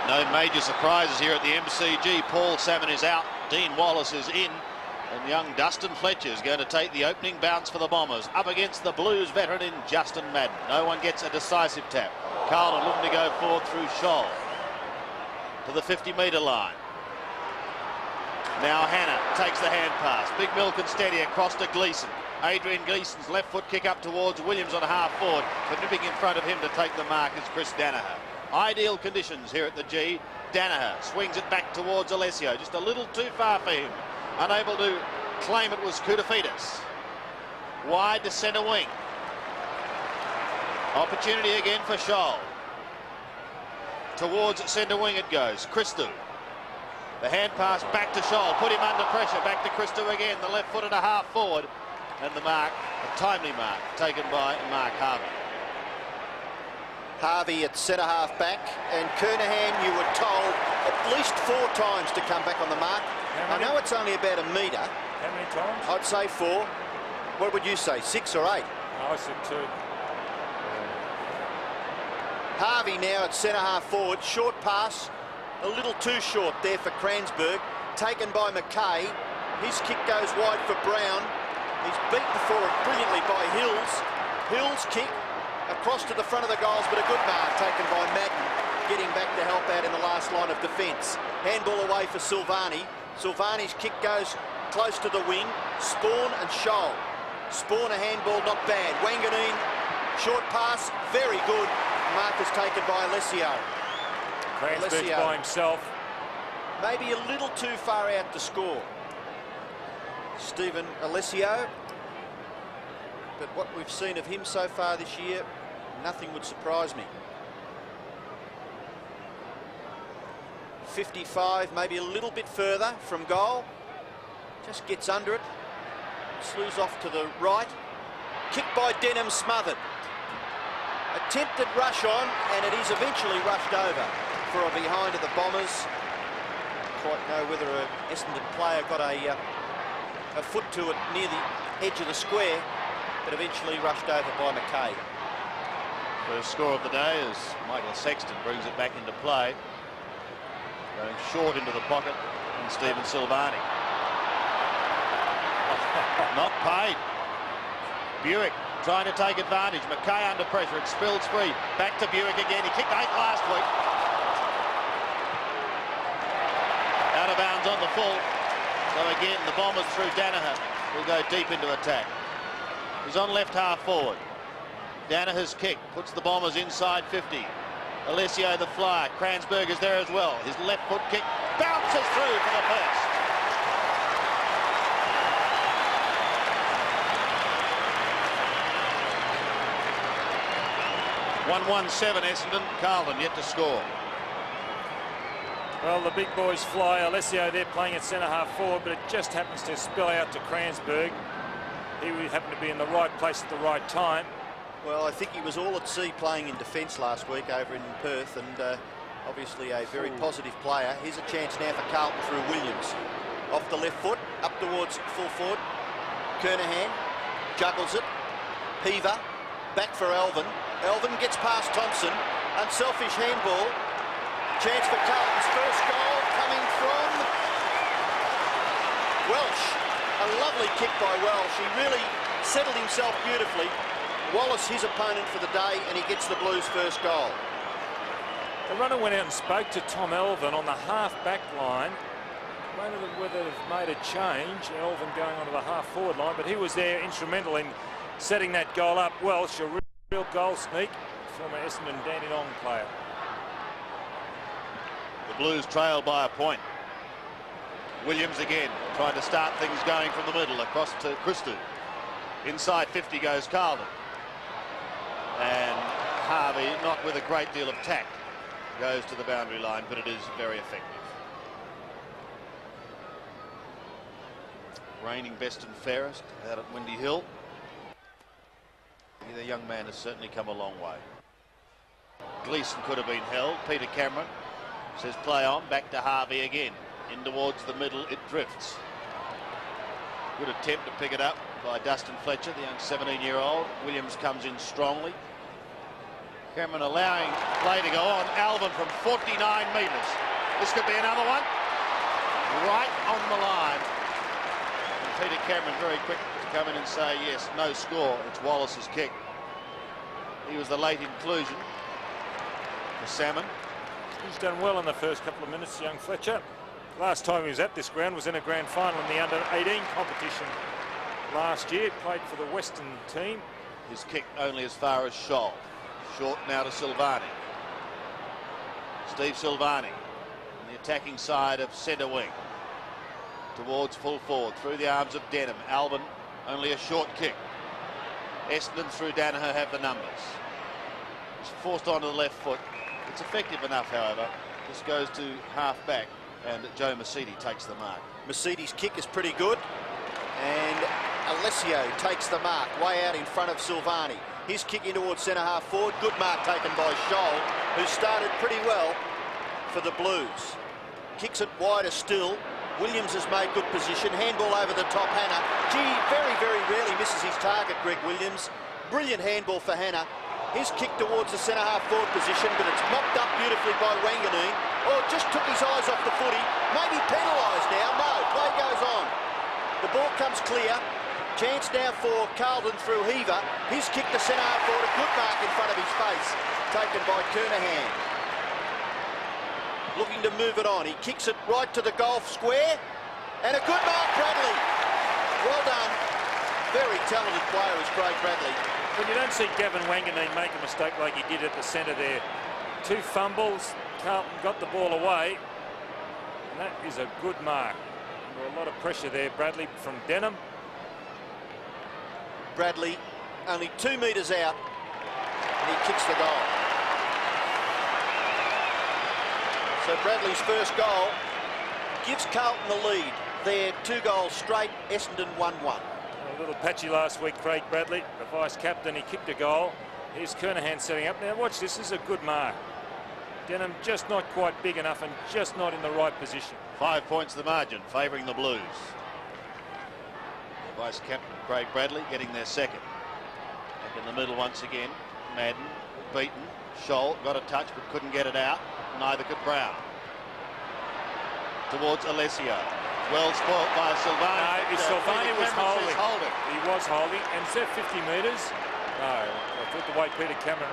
No major surprises here at the MCG. Paul Salmon is out, Dean Wallace is in, and young Dustin Fletcher is going to take the opening bounce for the Bombers up against the Blues veteran in Justin Madden. No one gets a decisive tap. Carlton looking to go forward through Scholl to the 50-metre line. Now Hannah takes the hand pass. Big Milk and steady across to Gleeson. Adrian Gleeson's left foot kick up towards Williams on a half forward, but nipping in front of him to take the mark is Chris Danaher. Ideal conditions here at the G. Danaher swings it back towards Alessio, just a little too far for him. Unable to claim it was Koutafidis. Wide to centre wing. Opportunity again for Scholl. Towards centre wing it goes. Christou. The hand pass back to Scholl. Put him under pressure. Back to Christou again. The left foot and a half forward. And the mark, a timely mark, taken by Mark Harvey. Harvey at centre half back, and Kernahan, you were told at least 4 times to come back on the mark. I know it's only about a metre. How many times? I'd say 4. What would you say, 6 or 8? I said 2. Harvey now at centre half forward, short pass, a little too short there for Kransberg, taken by McKay. His kick goes wide for Brown. He's beaten for it brilliantly by Hills. Hills' kick across to the front of the goals, but a good mark taken by Madden, getting back to help out in the last line of defence. Handball away for Silvani. Silvani's kick goes close to the wing. Spawn and Scholl. Spawn a handball, not bad. Wanganeen, short pass, very good. Mark is taken by Alessio. Kransberg's by himself. Maybe a little too far out to score. Stephen Alessio. But what we've seen of him so far this year, nothing would surprise me. 55, maybe a little bit further from goal. Just gets under it. Slews off to the right. Kick by Denham, smothered. Attempted rush on, and it is eventually rushed over for a behind of the Bombers. Quite know whether a Essendon player got a foot to it near the edge of the square, but eventually rushed over by McKay. First score of the day as Michael Sexton brings it back into play. Going short into the pocket and Stephen Silvani. Not paid. Buick trying to take advantage. McKay under pressure. It spills free. Back to Buick again. He kicked 8 last week. Out of bounds on the full. So again, the Bombers through Danaher will go deep into attack. He's on left half forward. Danaher's kick puts the Bombers inside 50. Alessio the flyer. Kransberg is there as well. His left foot kick bounces through for the first. (1-1-7) Essendon. Carlton yet to score. Well, the big boys fly. Alessio there playing at centre half forward, but it just happens to spill out to Kransberg. He happened to be in the right place at the right time. Well, I think he was all at sea playing in defence last week over in Perth, and obviously a very positive player. Here's a chance now for Carlton through Williams. Off the left foot, up towards full forward. Kernahan juggles it. Heaver, back for Elvin. Elvin gets past Thompson. Unselfish handball. Chance for Carlton's first goal coming from Welsh. A lovely kick by Welsh. He really settled himself beautifully. Wallace, his opponent for the day, and he gets the Blues' first goal. The runner went out and spoke to Tom Elvin on the half-back line. Wondered whether they've made a change, Elvin going onto the half-forward line, but he was there instrumental in setting that goal up. Welsh, a real goal sneak, former Essendon Dandenong player. The Blues trail by a point. Williams again trying to start things going from the middle across to Christou. Inside 50 goes Carlton. And Harvey, not with a great deal of tact, goes to the boundary line, but it is very effective. Reigning best and fairest out at Windy Hill. The young man has certainly come a long way. Gleeson could have been held. Peter Cameron says play on. Back to Harvey again. In towards the middle, it drifts. Good attempt to pick it up by Dustin Fletcher, the young 17-year-old. Williams comes in strongly. Cameron allowing play to go on. Alvin from 49 metres. This could be another one. Right on the line. And Peter Cameron very quick to come in and say, yes, no score. It's Wallace's kick. He was the late inclusion for Salmon. He's done well in the first couple of minutes, young Fletcher. Last time he was at this ground was in a grand final in the under-18 competition last year. Played for the Western team. His kick only as far as Scholl. Short now to Silvani. Steve Silvani on the attacking side of centre wing. Towards full forward through the arms of Denham. Alvin only a short kick. Essendon through Danaher have the numbers. He's forced onto the left foot. It's effective enough, however. This goes to half back and Joe Mercedes takes the mark. Mercedes' kick is pretty good, and Alessio takes the mark way out in front of Silvani. His kick in towards centre half forward. Good mark taken by Scholl, who started pretty well for the Blues. Kicks it wider still. Williams has made good position. Handball over the top, Hannah. Gee, very, very rarely misses his target, Greg Williams. Brilliant handball for Hannah. His kick towards the centre half forward position, but it's mopped up beautifully by Wanganeen. Oh, just took his eyes off the footy. Maybe penalised now. No, play goes on. The ball comes clear. Chance now for Carlton through Heaver. His kick to centre half forward. A good mark in front of his face. Taken by Kernahan. Looking to move it on. He kicks it right to the golf square. And a good mark, Bradley. Well done. Very talented player is Craig Bradley. When you don't see Gavin Wanganeen make a mistake like he did at the centre there. 2 fumbles. Carlton got the ball away. And that is a good mark. Under a lot of pressure there, Bradley from Denham. Bradley only 2 metres out. And he kicks the goal. So Bradley's first goal gives Carlton the lead. They're 2 goals straight. Essendon 1-1. A little patchy last week, Craig Bradley, the vice-captain. He kicked a goal. Here's Kernahan setting up. Now watch this. This is a good mark. Denham just not quite big enough and just not in the right position. 5 points the margin, favouring the Blues. The vice-captain Craig Bradley getting their second. Back in the middle once again. Madden beaten. Scholl got a touch but couldn't get it out. Neither could Brown. Towards Alessio. Well spoilt by Silvani. No, Silvani was holding. He was holding. And is that 50 metres? No. I thought the way Peter Cameron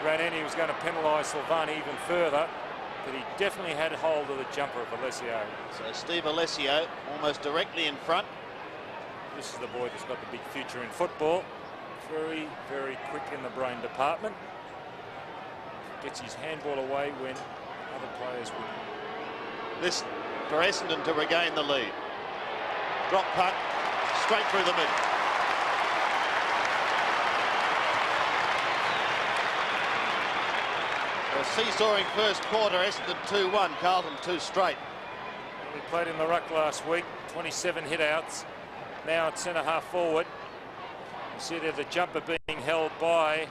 ran in, he was going to penalise Silvani even further. But he definitely had hold of the jumper of Alessio. So Steve Alessio almost directly in front. This is the boy that's got the big future in football. Very, very quick in the brain department. Gets his handball away when other players would. This for Essendon to regain the lead. Drop punt straight through the middle. A seesawing first quarter. Essendon 2-1, Carlton 2 straight. We played in the ruck last week. 27 hit-outs. Now at centre half forward. You see there the jumper being held by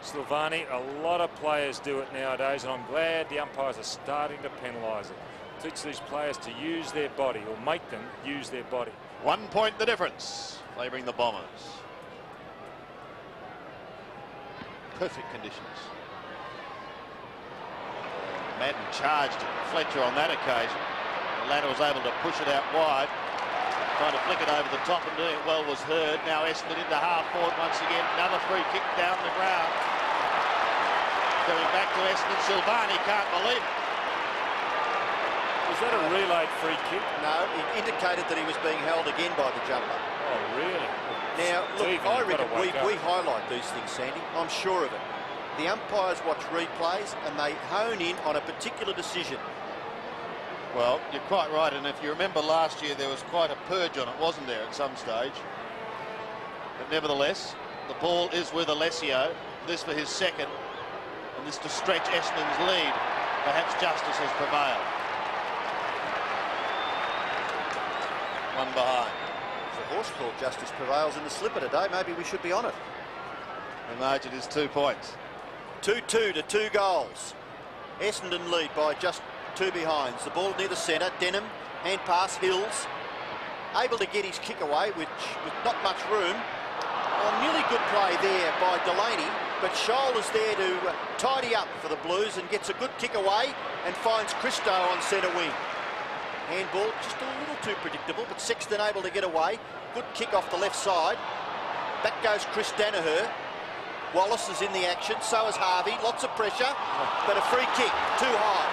Silvani. A lot of players do it nowadays, and I'm glad the umpires are starting to penalise it. Teach these players to use their body, or make them use their body. 1 point the difference, favouring the Bombers. Perfect conditions. Madden charged Fletcher on that occasion. The latter was able to push it out wide. Trying to flick it over the top and doing it well was Hurd. Now Essendon into half forward once again. Another free kick down the ground. Going back to Essendon. Silvani can't believe it. Was that a relayed free kick? No, it indicated that he was being held again by the jumper. Oh, really? Now, look, I reckon we highlight these things, Sandy. I'm sure of it. The umpires watch replays and they hone in on a particular decision. Well, you're quite right, and if you remember last year, there was quite a purge on it, wasn't there, at some stage? But nevertheless, the ball is with Alessio. This for his second, and this to stretch Essendon's lead. Perhaps justice has prevailed. One behind. If the horse called justice prevails in the slipper today, maybe we should be on it. The margin is 2 points. 2-2 to 2 goals. Essendon lead by just 2 behinds. The ball near the centre. Denham, hand pass, Hills. Able to get his kick away, which with not much room. Well, nearly good play there by Delaney. but Scholl is there to tidy up for the Blues and gets a good kick away and finds Christo on centre wing. Handball just a little too predictable, but Sexton able to get away. Good kick off the left side. Back goes Chris Danaher. Wallace is in the action, so is Harvey. Lots of pressure, but a free kick, too high.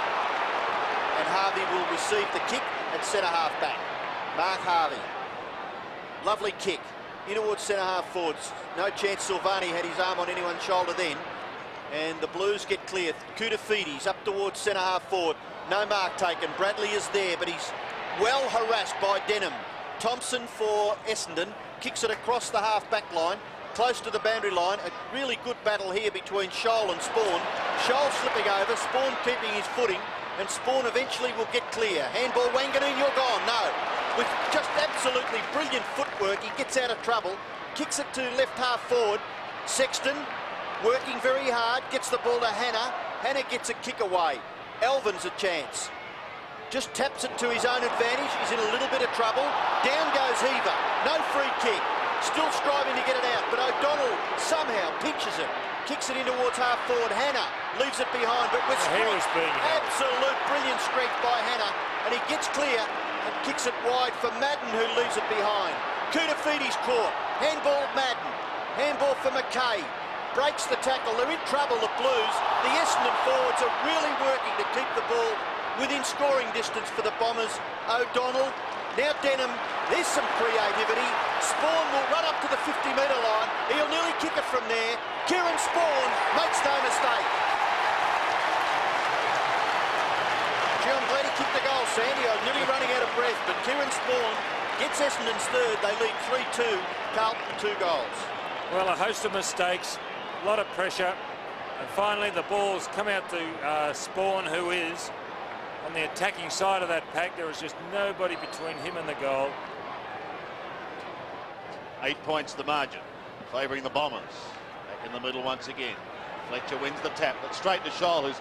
And Harvey will receive the kick at centre half back. Mark Harvey. Lovely kick. In towards centre half forwards. No chance Silvani had his arm on anyone's shoulder then. And the Blues get clear. Koutafidis up towards centre half forward. No mark taken. Bradley is there, but he's well harassed by Denham. Thompson for Essendon. Kicks it across the half back line. Close to the boundary line. A really good battle here between Scholl and Spawn. Scholl slipping over. Spawn keeping his footing. And Spawn eventually will get clear. Handball, Wanganeen, you're gone. No. With just absolutely brilliant footwork, he gets out of trouble. Kicks it to left half forward. Sexton working very hard. Gets the ball to Hannah. Hannah gets a kick away. Alvin's a chance. Just taps it to his own advantage. He's in a little bit of trouble. Down goes Heaver. No free kick. Still striving to get it out, but O'Donnell somehow pinches it. Kicks it in towards half forward. Hannah leaves it behind, but with strength, absolute brilliant strength by Hannah, and he gets clear and kicks it wide for Madden, who leaves it behind. Koutafidis caught. Handball Madden. Handball for McKay. Breaks the tackle. They're in trouble, the Blues. The Essendon forwards are really working to keep the ball within scoring distance for the Bombers. O'Donnell. Now Denham. There's some creativity. Spawn will run up to the 50-metre line. He'll nearly kick it from there. Kieran Spawn makes no mistake. Gee, I'm glad he kicked the goal, Sandy. I was nearly running out of breath, but Kieran Spawn gets Essendon's third. They lead 3-2. Carlton 2 goals. Well, a host of mistakes, a lot of pressure, and finally the balls come out to Spawn, who is on the attacking side of that pack. There is just nobody between him and the goal. 8 points the margin, favouring the Bombers. Back in the middle once again. Fletcher wins the tap, but straight to Scholl, who's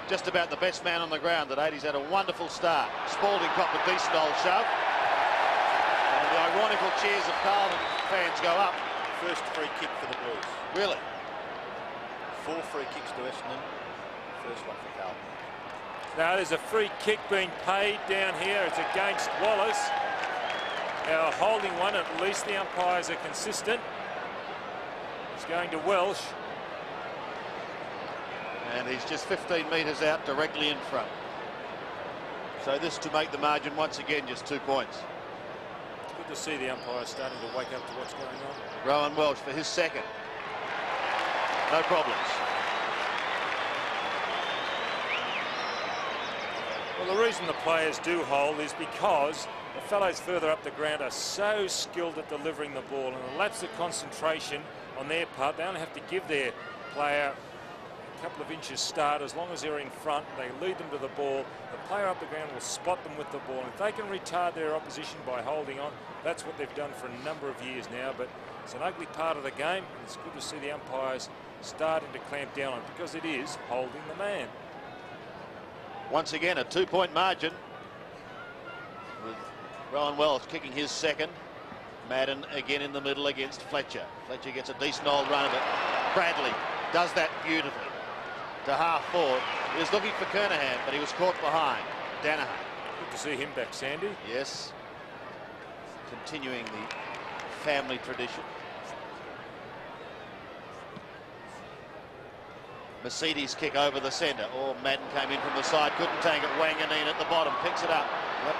just about the best man on the ground. That 80's had a wonderful start. Spalding copped a decent old shove. And the ironical cheers of Carlton fans go up. First free kick for the Blues. Really? 4 free kicks to Essendon. First one for Carlton. Now there's a free kick being paid down here. It's against Wallace. Now holding one, at least the umpires are consistent. It's going to Welsh. And he's just 15 metres out, directly in front. So this to make the margin once again just 2 points. It's good to see the umpires starting to wake up to what's going on. Rowan Welsh for his second. No problems. Well, the reason the players do hold is because the fellows further up the ground are so skilled at delivering the ball, and a lapse of concentration on their part. They only have to give their player a couple of inches start. As long as they're in front, they lead them to the ball. The player up the ground will spot them with the ball. If they can retard their opposition by holding on, that's what they've done for a number of years now. But it's an ugly part of the game, and it's good to see the umpires starting to clamp down on it, because it is holding the man. Once again, a 2 point margin, with Rowan Welsh kicking his second. Madden again in the middle against Fletcher. Fletcher gets a decent old run of it. Bradley does that beautifully to half forward. He was looking for Kernahan, but he was caught behind. Danaher. Good to see him back, Sandy. Yes. Continuing the family tradition. Mercedes kick over the centre. Oh, Madden came in from the side, couldn't take it. Wanganeen at the bottom, picks it up. Yep.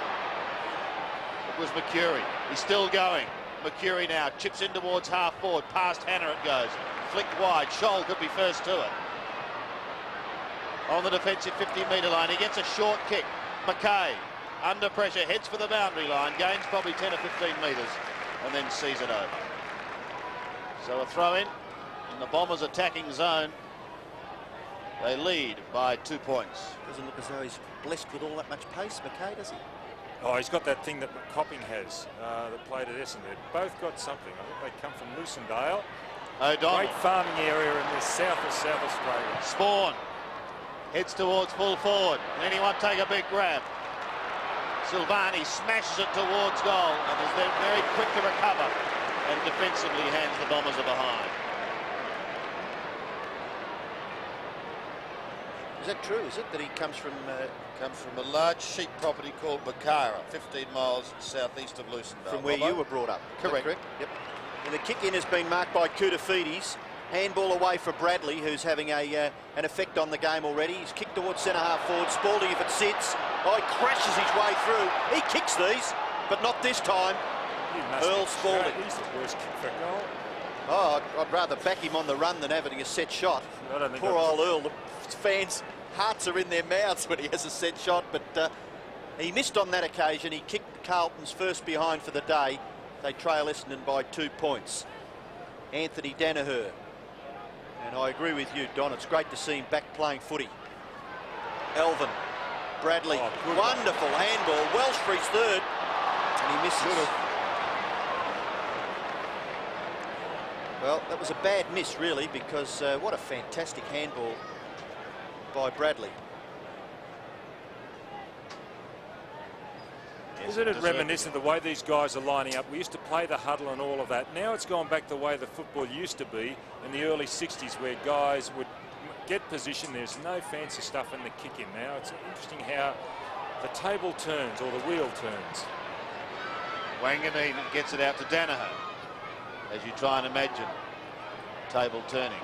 It was McCurry. He's still going. McCurry now chips in towards half forward. Past Hannah it goes. Flicked wide. Scholl could be first to it. On the defensive 50-metre line, he gets a short kick. McKay, under pressure, heads for the boundary line. Gains probably 10 or 15 metres and then sees it over. So a throw in the Bombers' attacking zone. They lead by 2 points. Doesn't look as though he's blessed with all that much pace, McKay, does he? Oh, he's got that thing that Copping has, that played at Essendon. Both got something. I think they come from Lucendale. O'Donnell. Great farming area in the south of South Australia. Spawn heads towards full forward. Can anyone take a big grab? Silvani smashes it towards goal and is very quick to recover, and defensively hands the Bombers are behind. Is that true? Is it that he comes from? Comes from a large sheep property called Bakara, 15 miles southeast of Lucendale. From where you were brought up? Correct. Yep. And the kick-in has been marked by Koutafidis. Handball away for Bradley, who's having an effect on the game already. He's kicked towards centre-half forward. Spalding, if it sits, he crashes his way through. He kicks these, but not this time. Earl Spalding. He's the worst kick for goal. Oh, I'd rather back him on the run than having a set shot. Poor old Earl. The fans' hearts are in their mouths when he has a set shot, but he missed on that occasion. He kicked Carlton's first behind for the day. They trail Essendon by 2 points. Anthony Danaher. And I agree with you, Don. It's great to see him back playing footy. Elvin. Bradley. Wonderful handball. Welsh for his third. And he misses. Well, that was a bad miss, really, because what a fantastic handball by Bradley. Isn't it reminiscent of the way these guys are lining up? We used to play the huddle and all of that. Now it's gone back the way the football used to be in the early 60s, where guys would get position. There's no fancy stuff in the kick-in now. It's interesting how the table turns, or the wheel turns. Wanganeen gets it out to Danaher, as you try and imagine table turning.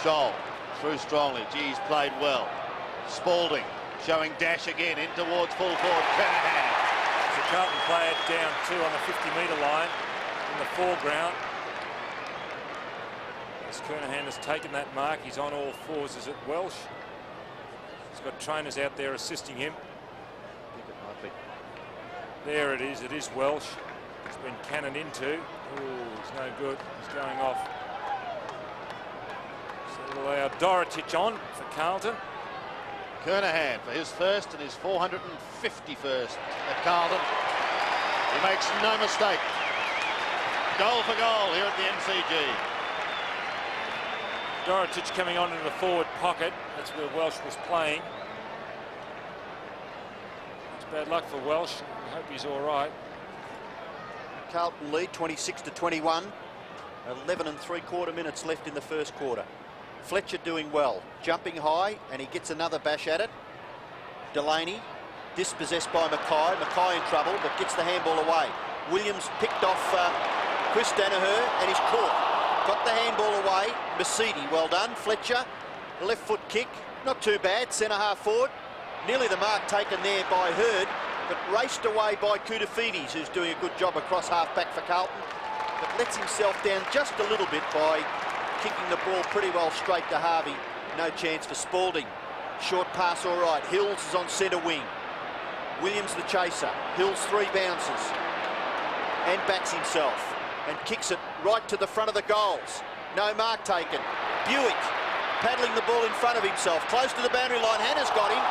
Scholl through strongly. He's played well. Spalding showing dash again in towards full forward. Kernahan. So Carlton play it down 2 on the 50-metre line in the foreground. As Kernahan has taken that mark, he's on all fours. Is it Welsh? He's got trainers out there assisting him. I think it might be. There it is. It is Welsh. It's been cannoned into. Oh, he's no good. He's going off. So it'll allow Dorotic on for Carlton. Kernahan for his first and his 451st at Carlton. He makes no mistake. Goal for goal here at the MCG. Dorotic coming on into the forward pocket. That's where Welsh was playing. It's bad luck for Welsh. I hope he's all right. Carlton lead 26-21. 11 3/4 minutes left in the first quarter. Fletcher doing well, jumping high, and he gets another bash at it. Delaney dispossessed by Mackay. Mackay in trouble, but gets the handball away. Williams picked off Chris Danaher, and he's caught. Got the handball away. Mercedes, well done. Fletcher, left foot kick, not too bad. Centre half forward. Nearly the mark taken there by Hurd, but raced away by Koutafidis, who's doing a good job across half back for Carlton, but lets himself down just a little bit by kicking the ball pretty well straight to Harvey. No chance for Spalding. Short pass all right. Hills is on centre wing. Williams the chaser. Hills 3 bounces and backs himself and kicks it right to the front of the goals. No mark taken. Buick paddling the ball in front of himself, close to the boundary line. Hannah's got him.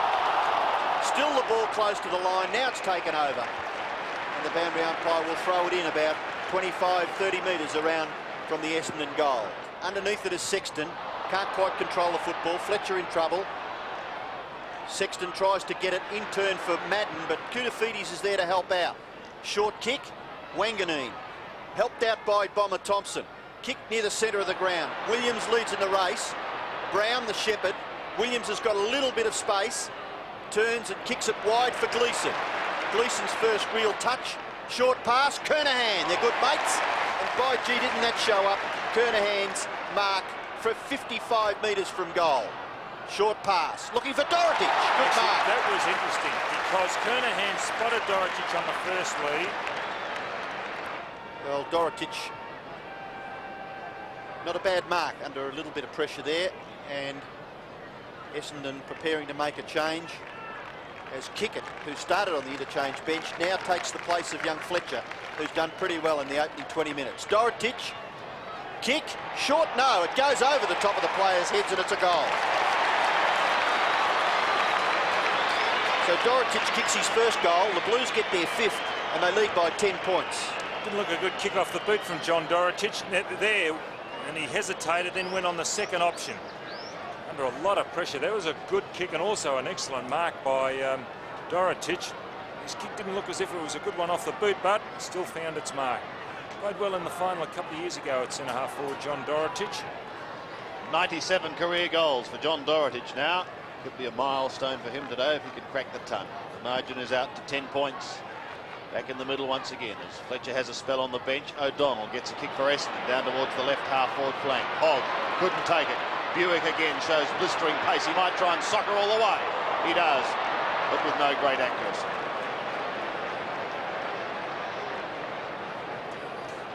Still the ball close to the line. Now it's taken over. And the boundary umpire will throw it in about 25-30 metres around from the Essendon goal. Underneath it is Sexton. Can't quite control the football. Fletcher in trouble. Sexton tries to get it in turn for Madden, but Koutafidis is there to help out. Short kick. Wanganeen. Helped out by Bomber Thompson. Kick near the centre of the ground. Williams leads in the race. Brown the shepherd. Williams has got a little bit of space. Turns and kicks it wide for Gleeson. Gleeson's first real touch. Short pass. Kernahan. They're good mates. And by gee, didn't that show up? Kernahan's mark for 55 metres from goal. Short pass. Looking for Dorotic. Good mark. That was interesting because Kernahan spotted Dorotic on the first lead. Well, Dorotic, not a bad mark under a little bit of pressure there. And Essendon preparing to make a change as Kickett, who started on the interchange bench, now takes the place of young Fletcher, who's done pretty well in the opening 20 minutes. Dorotic, kick, short, no, it goes over the top of the players' heads and it's a goal. So Dorotic kicks his first goal, the Blues get their 5th and they lead by 10 points. Didn't look a good kick off the boot from John Dorotic there, and he hesitated, then went on the second option. Under a lot of pressure. That was a good kick and also an excellent mark by Dorotic. His kick didn't look as if it was a good one off the boot, but still found its mark. Played well in the final a couple of years ago at centre half forward, John Dorotic. 97 career goals for John Dorotich now. Could be a milestone for him today if he can crack the ton. The margin is out to 10 points. Back in the middle once again as Fletcher has a spell on the bench. O'Donnell gets a kick for Essendon down towards the left half forward flank. Hogg couldn't take it. Buick again shows blistering pace. He might try and soccer all the way. He does, but with no great accuracy.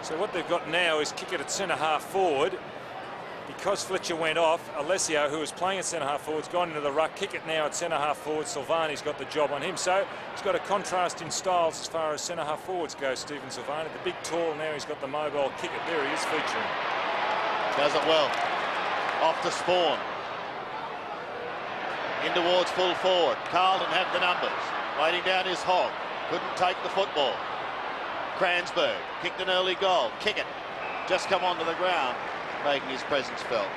So what they've got now is kick it at centre half forward. Because Fletcher went off, Alessio, who was playing at centre half forward, has gone into the ruck. Kick it now at centre half forward. Silvani's got the job on him. So he's got a contrast in styles as far as centre half forwards go, Stephen Silvani. The big tall, now he's got the mobile kick it. There he is featuring. Does it well. Off to Spawn. In towards full forward. Carlton have the numbers. Waiting down is Hogg. Couldn't take the football. Kransberg kicked an early goal. Kick it. Just come onto the ground, making his presence felt.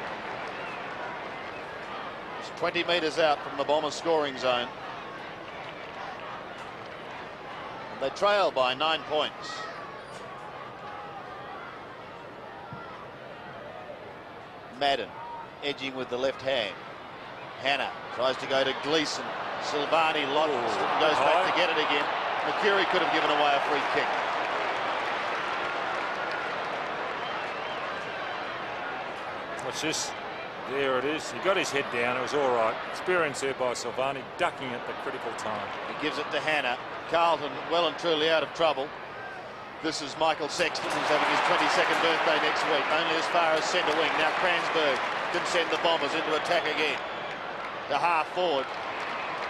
It's 20 metres out from the Bombers' scoring zone. And they trail by 9 points. Madden edging with the left hand. Hannah tries to go to Gleeson. Silvani goes back to get it again. McCurry could have given away a free kick. Watch this. There it is. He got his head down. It was all right. Experience there by Silvani, ducking at the critical time. He gives it to Hannah. Carlton well and truly out of trouble. This is Michael Sexton, who's having his 22nd birthday next week. Only as far as centre wing. Now Kransberg can send the Bombers into attack again. The half forward.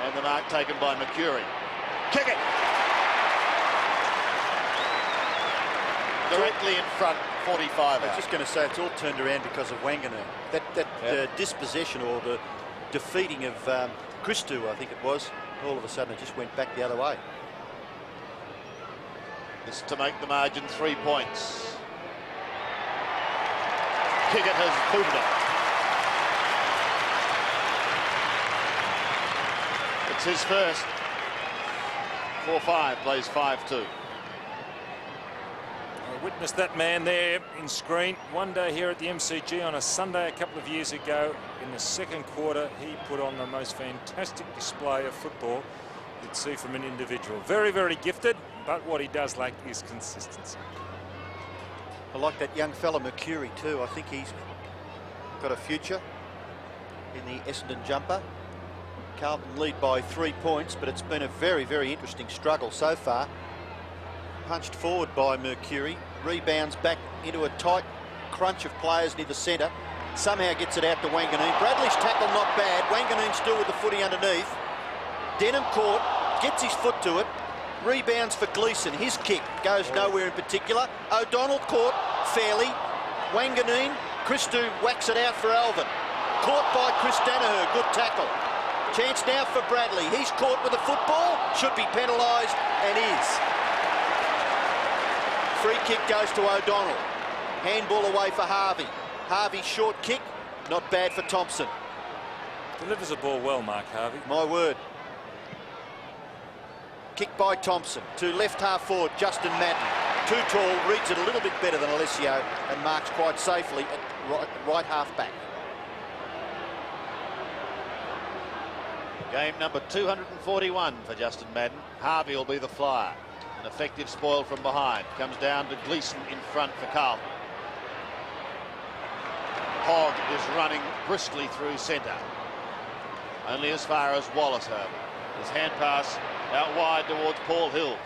And the mark taken by McCurry. Kick it! Directly in front, 45 I out. was just going to say it's all turned around because of Wanganeen. That dispossession or the defeating of Christou, I think it was, all of a sudden it just went back the other way. This to make the margin 3 points. Kickett has booted it. It's his first. 4-5, plays 5-2. I witnessed that man there in screen one day here at the MCG on a Sunday a couple of years ago. In the second quarter, he put on the most fantastic display of football you'd see from an individual. Very, very gifted, but what he does lack is consistency. I like that young fella McCurry too. I think he's got a future in the Essendon jumper. Carlton lead by 3 points, but it's been a very, very interesting struggle so far. Punched forward by McCurry, rebounds back into a tight crunch of players near the centre. Somehow gets it out to Wanganeen. Bradley's tackle not bad. Wanganeen still with the footy underneath. Denham caught, gets his foot to it, rebounds for Gleeson. His kick goes nowhere in particular. O'Donnell caught fairly. Wanganeen, Christou whacks it out for Alvin. Caught by Chris Danaher, good tackle. Chance now for Bradley. He's caught with a football, should be penalised and is. Free kick goes to O'Donnell. Handball away for Harvey. Harvey short kick, not bad for Thompson. Delivers the ball well, Mark Harvey. My word. Kick by Thompson to left half forward, Justin Madden. Too tall, reads it a little bit better than Alessio and marks quite safely at right half back. Game number 241 for Justin Madden. Harvey will be the flyer. An effective spoil from behind. Comes down to Gleeson in front for Carlton. Hogg is running briskly through centre. Only as far as Wallace, however. His hand pass out wide towards Paul Hills.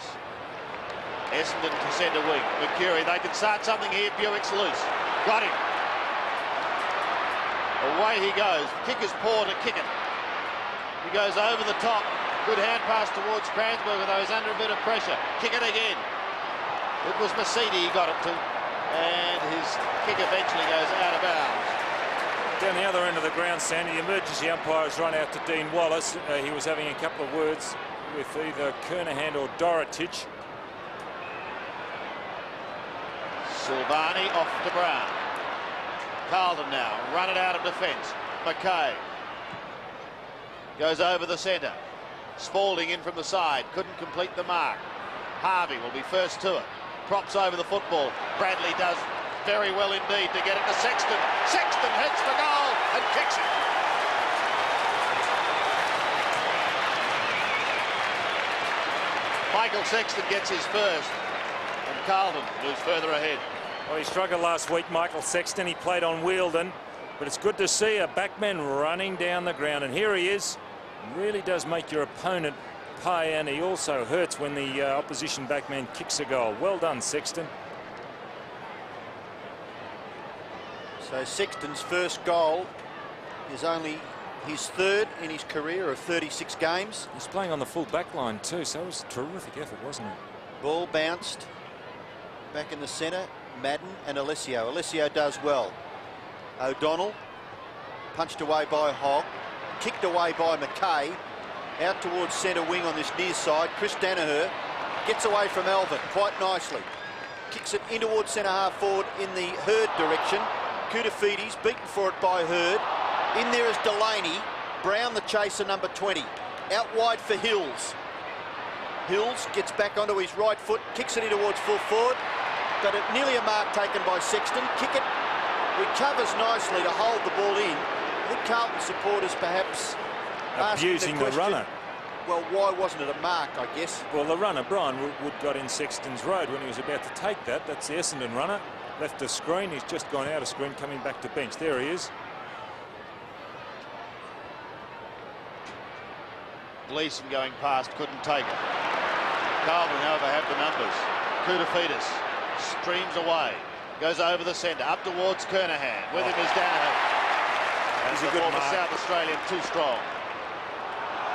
Essendon to centre wing. McCurry, they can start something here. Buick's loose. Got him. Away he goes. Kick is poor to Kickett. He goes over the top. Good hand pass towards Kransberg, though he's under a bit of pressure. Kick it again. It was Mercedes he got it to. And his kick eventually goes out of bounds. Down the other end of the ground, Sandy, the emergency umpire has run out to Dean Wallace. He was having a couple of words with either Kernahan or Dorotich. Silvani off to Brown. Carlton now run it out of defence. McKay goes over the centre. Spalding in from the side, couldn't complete the mark. Harvey will be first to it. Props over the football. Bradley does very well indeed to get it to Sexton. Sexton heads for goal and kicks it. Michael Sexton gets his first, and Carlton moves further ahead. Well, he struggled last week, Michael Sexton. He played on Wielden, but it's good to see a backman running down the ground, and here he is. Really does make your opponent pay, and he also hurts when the opposition backman kicks a goal. Well done, Sexton. So Sexton's first goal is only his third in his career of 36 games. He's playing on the full back line too, so it was a terrific effort, wasn't it? Ball bounced back in the centre. Madden and Alessio. Alessio does well. O'Donnell punched away by Hogg, kicked away by McKay, out towards centre wing on this near side. Chris Danaher gets away from Alvin quite nicely, kicks it in towards centre half forward in the Hurd direction. Koutafidis beaten for it by Hurd. In there is Delaney. Brown, the chaser, number 20. Out wide for Hills. Hills gets back onto his right foot, kicks it in towards full forward, but nearly a mark taken by Sexton. Kick it, recovers nicely to hold the ball in. I think Carlton supporters perhaps abusing the runner. Well, why wasn't it a mark, I guess? Well, the runner, Brian Wood, got in Sexton's road when he was about to take that. That's the Essendon runner. Left the screen. He's just gone out of screen, coming back to bench. There he is. Gleeson going past, couldn't take it. Carlton, however, have the numbers. Koutafidis streams away, goes over the centre, up towards Kernahan. With him is Danaher. He's a good former mark. South Australian, too strong.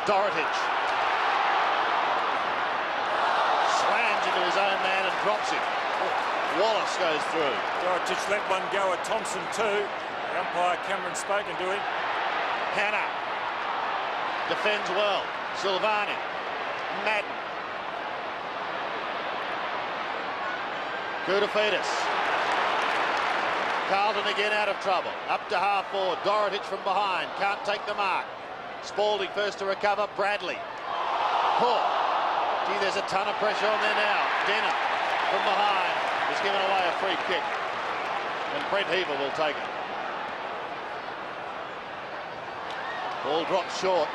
Dorotich slams into his own man and drops him. Wallace goes through. Dorotich let one go at Thompson too. The umpire Cameron spoken to him. Hannah defends well. Silvani, Madden, Koutafidis. Carlton again out of trouble. Up to half forward. Dorotich from behind. Can't take the mark. Spalding first to recover. Bradley. Oh, gee, there's a ton of pressure on there now. Denham from behind is given away a free kick. And Brent Heaver will take it. Ball drops short.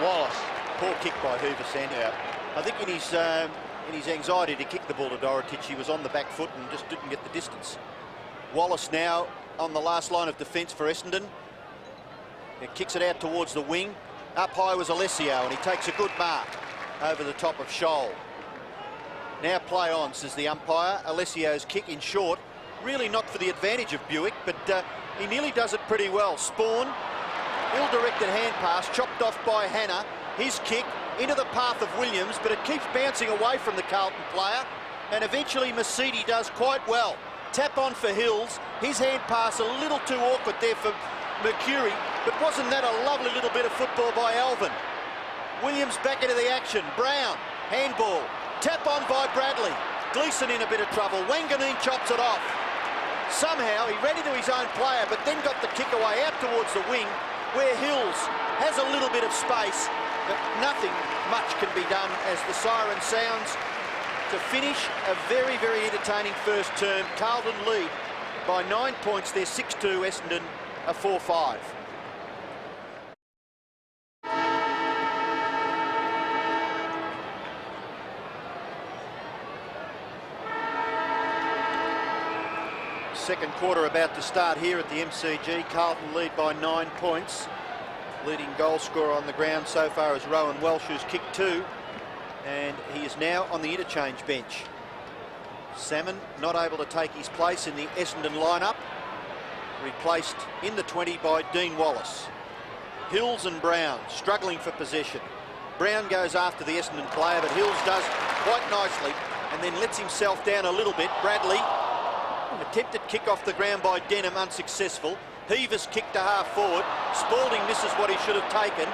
Wallace. Poor kick by Hoover, Sandy. Yeah. I think in his anxiety to kick the ball to Dorotich, he was on the back foot and just didn't get the distance. Wallace now on the last line of defence for Essendon. He kicks it out towards the wing. Up high was Alessio, and he takes a good mark over the top of Scholl. Now play on, says the umpire. Alessio's kick in short, really not for the advantage of Buick, but he nearly does it pretty well. Spawn, ill-directed hand pass, chopped off by Hannah. His kick into the path of Williams, but it keeps bouncing away from the Carlton player, and eventually Mercedes does quite well. Tap on for Hills. His hand pass a little too awkward there for Mercury, but wasn't that a lovely little bit of football by Alvin? Williams back into the action. Brown, handball. Tap on by Bradley. Gleeson in a bit of trouble. Wanganeen chops it off. Somehow he ran into his own player, but then got the kick away out towards the wing, where Hills has a little bit of space, but nothing much can be done as the siren sounds to finish a very, very entertaining first term. Carlton lead by 9 points. They're 6-2, Essendon a 4-5. Second quarter about to start here at the MCG. Carlton lead by 9 points. Leading goal scorer on the ground so far is Rowan Welsh, who's kicked 2, and he is now on the interchange bench. Salmon not able to take his place in the Essendon lineup, replaced in the 20 by Dean Wallace. Hills and Brown struggling for possession. Brown goes after the Essendon player, but Hills does quite nicely and then lets himself down a little bit. Bradley, attempted kick off the ground by Denham, unsuccessful. Heaver's kick to half forward. Spalding misses what he should have taken.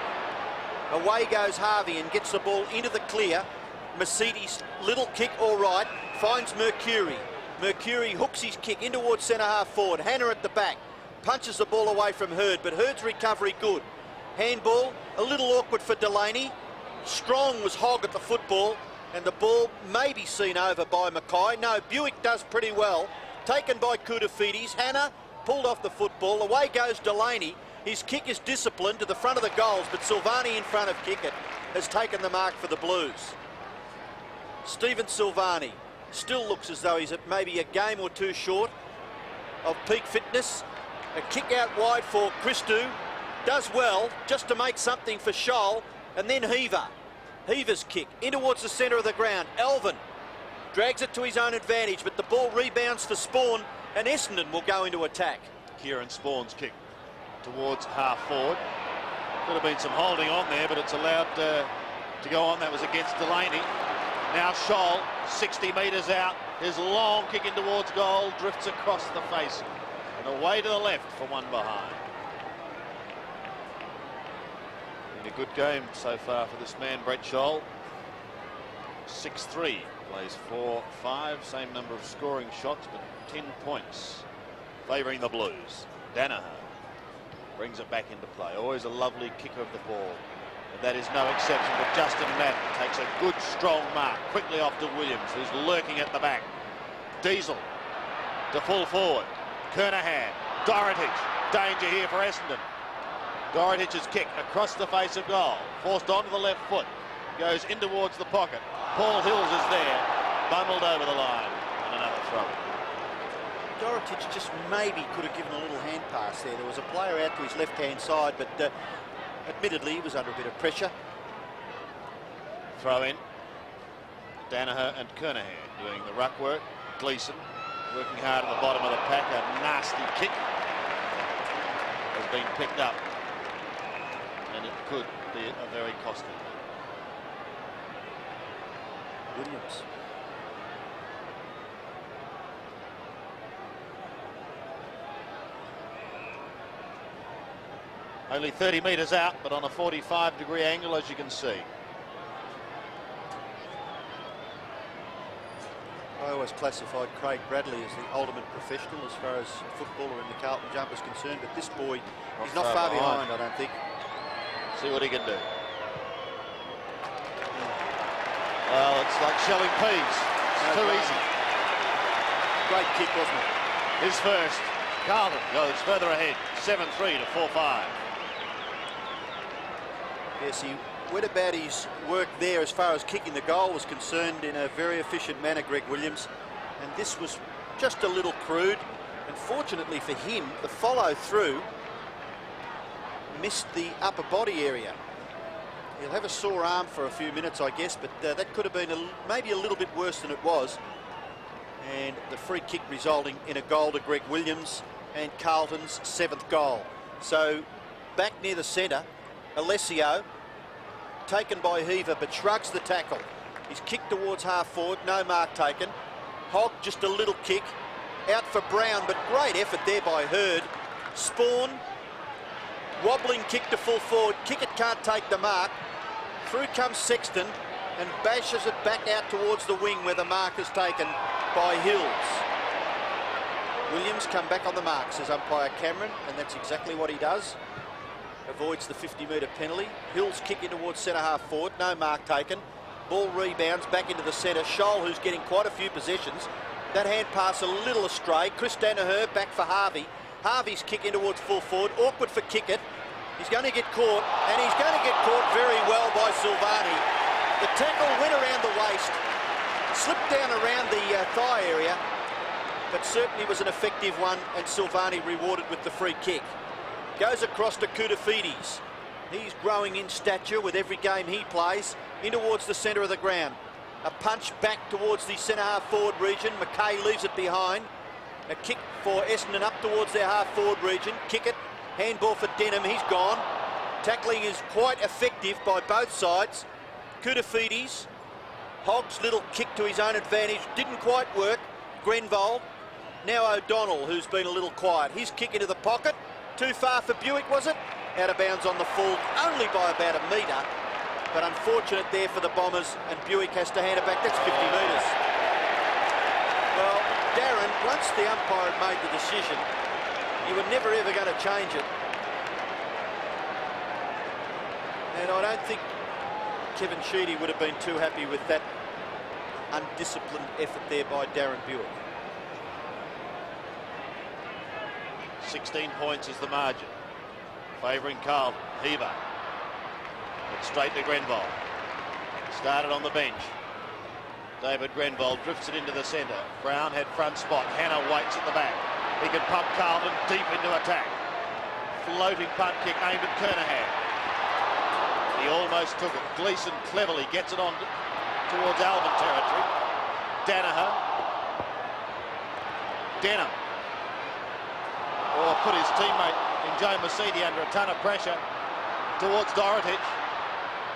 Away goes Harvey and gets the ball into the clear. Mercedes, little kick all right, finds Mercury. Mercury hooks his kick in towards centre half forward. Hannah at the back, punches the ball away from Hurd, but Hurd's recovery good. Handball, a little awkward for Delaney. Strong was Hogg at the football, and the ball may be seen over by Mackay. No, Buick does pretty well. taken by Koutoufides. Hannah pulled off the football. Away goes Delaney. His kick is disciplined to the front of the goals, but Silvani in front of Kickett has taken the mark for the Blues. Stephen Silvani still looks as though he's at maybe a game or two short of peak fitness. A kick out wide for Christou. Does well just to make something for Scholl, and then Heaver's kick in towards the centre of the ground. Elvin drags it to his own advantage, but the ball rebounds for Spawn, and Essendon will go into attack. Kieran Spawn's kick towards half forward. Could have been some holding on there, but it's allowed to go on. That was against Delaney. Now Scholl, 60 metres out. His long kick in towards goal drifts across the face and away to the left for one behind. Been a good game so far for this man, Brett Scholl. 6'3", plays 4'5", same number of scoring shots, but 10 points favouring the Blues. Danaher brings it back into play. Always a lovely kicker of the ball, and that is no exception. But Justin Madden takes a good strong mark quickly off to Williams, who's lurking at the back. Diesel to full forward. Kernahan, Dorotic, danger here for Essendon. Dorotic's kick across the face of goal, forced onto the left foot, goes in towards the pocket. Paul Hills is there, bundled over the line, and another throw. Dorotic just maybe could have given a little hand pass there. There was a player out to his left-hand side, but admittedly he was under a bit of pressure. Throw in. Danaher and Kernahan doing the ruck work. Gleeson working hard at the bottom of the pack. A nasty kick has been picked up, and it could be a very costly one. Williams. Only 30 metres out, but on a 45-degree angle, as you can see. I always classified Craig Bradley as the ultimate professional as far as a footballer in the Carlton jump is concerned, but this boy, he's not far behind, I don't think. See what he can do. Well, it's like shelling peas. It's too easy. Great kick, wasn't it? His first. Carlton goes further ahead, 7-3 to 4-5. Yes, he went about his work there as far as kicking the goal was concerned in a very efficient manner, Greg Williams. And this was just a little crude. And fortunately for him, the follow-through missed the upper body area. He'll have a sore arm for a few minutes, I guess, but that could have been maybe a little bit worse than it was. And the free kick resulting in a goal to Greg Williams and Carlton's 7th goal. So back near the centre, Alessio, taken by Heaver, but shrugs the tackle. He's kicked towards half forward, no mark taken. Hogg just a little kick, out for Brown, but great effort there by Hurd. Spawn, wobbling kick to full forward. Kickett can't take the mark. Through comes Sexton and bashes it back out towards the wing where the mark is taken by Hills. Williams come back on the mark, says umpire Cameron, and that's exactly what he does. Avoids the 50-metre penalty. Hills kick in towards centre half forward, no mark taken. Ball rebounds back into the centre. Scholl, who's getting quite a few possessions. That hand pass a little astray. Chris Danaher back for Harvey. Harvey's kick in towards full forward. Awkward for Kickett. He's going to get caught, and he's going to get caught very well by Silvani. The tackle went around the waist, slipped down around the thigh area, but certainly was an effective one, and Silvani rewarded with the free kick. Goes across to Koutoufides. He's growing in stature with every game he plays, in towards the centre of the ground. A punch back towards the centre half forward region. McKay leaves it behind. A kick for Essendon up towards their half forward region. Kick it. Handball for Denham. He's gone. Tackling is quite effective by both sides. Koutoufides. Hogg's little kick to his own advantage didn't quite work. Grenvold. Now O'Donnell, who's been a little quiet. His kick into the pocket. Too far for Buick, was it? Out of bounds on the full, only by about a metre. But unfortunate there for the Bombers, and Buick has to hand it back. That's 50 metres. Well, Darren, once the umpire had made the decision, you were never ever going to change it. And I don't think Kevin Sheedy would have been too happy with that undisciplined effort there by Darren Buick. 16 points is the margin. Favouring Carlton. Heaver. But straight to Grenvold. Started on the bench. David Grenvold drifts it into the centre. Brown had front spot. Hannah waits at the back. He can pump Carlton deep into attack. Floating punt kick aimed at Kernahan. He almost took it. Gleeson cleverly gets it on towards Alvin territory. Danaher. Denham. Or put his teammate in Joe Mercedes under a ton of pressure towards Dorotich.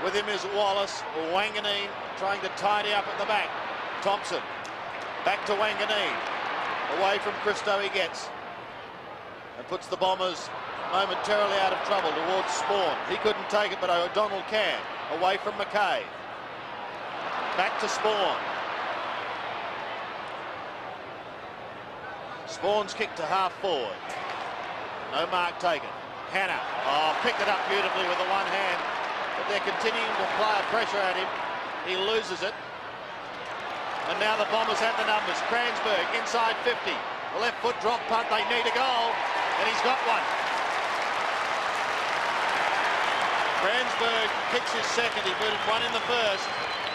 With him is Wallace. Wanganeen trying to tidy up at the back. Thompson. Back to Wanganeen. Away from Christo he gets. And puts the Bombers momentarily out of trouble towards Spawn. He couldn't take it, but O'Donnell can. Away from McKay. Back to Spawn. Spawn's kick to half forward. No mark taken. Hannah. Oh, picked it up beautifully with the one hand. But they're continuing to apply pressure at him. He loses it. And now the Bombers have the numbers. Kransberg inside 50. The left foot drop punt. They need a goal. And he's got one. Kransberg kicks his second. He booted one in the first.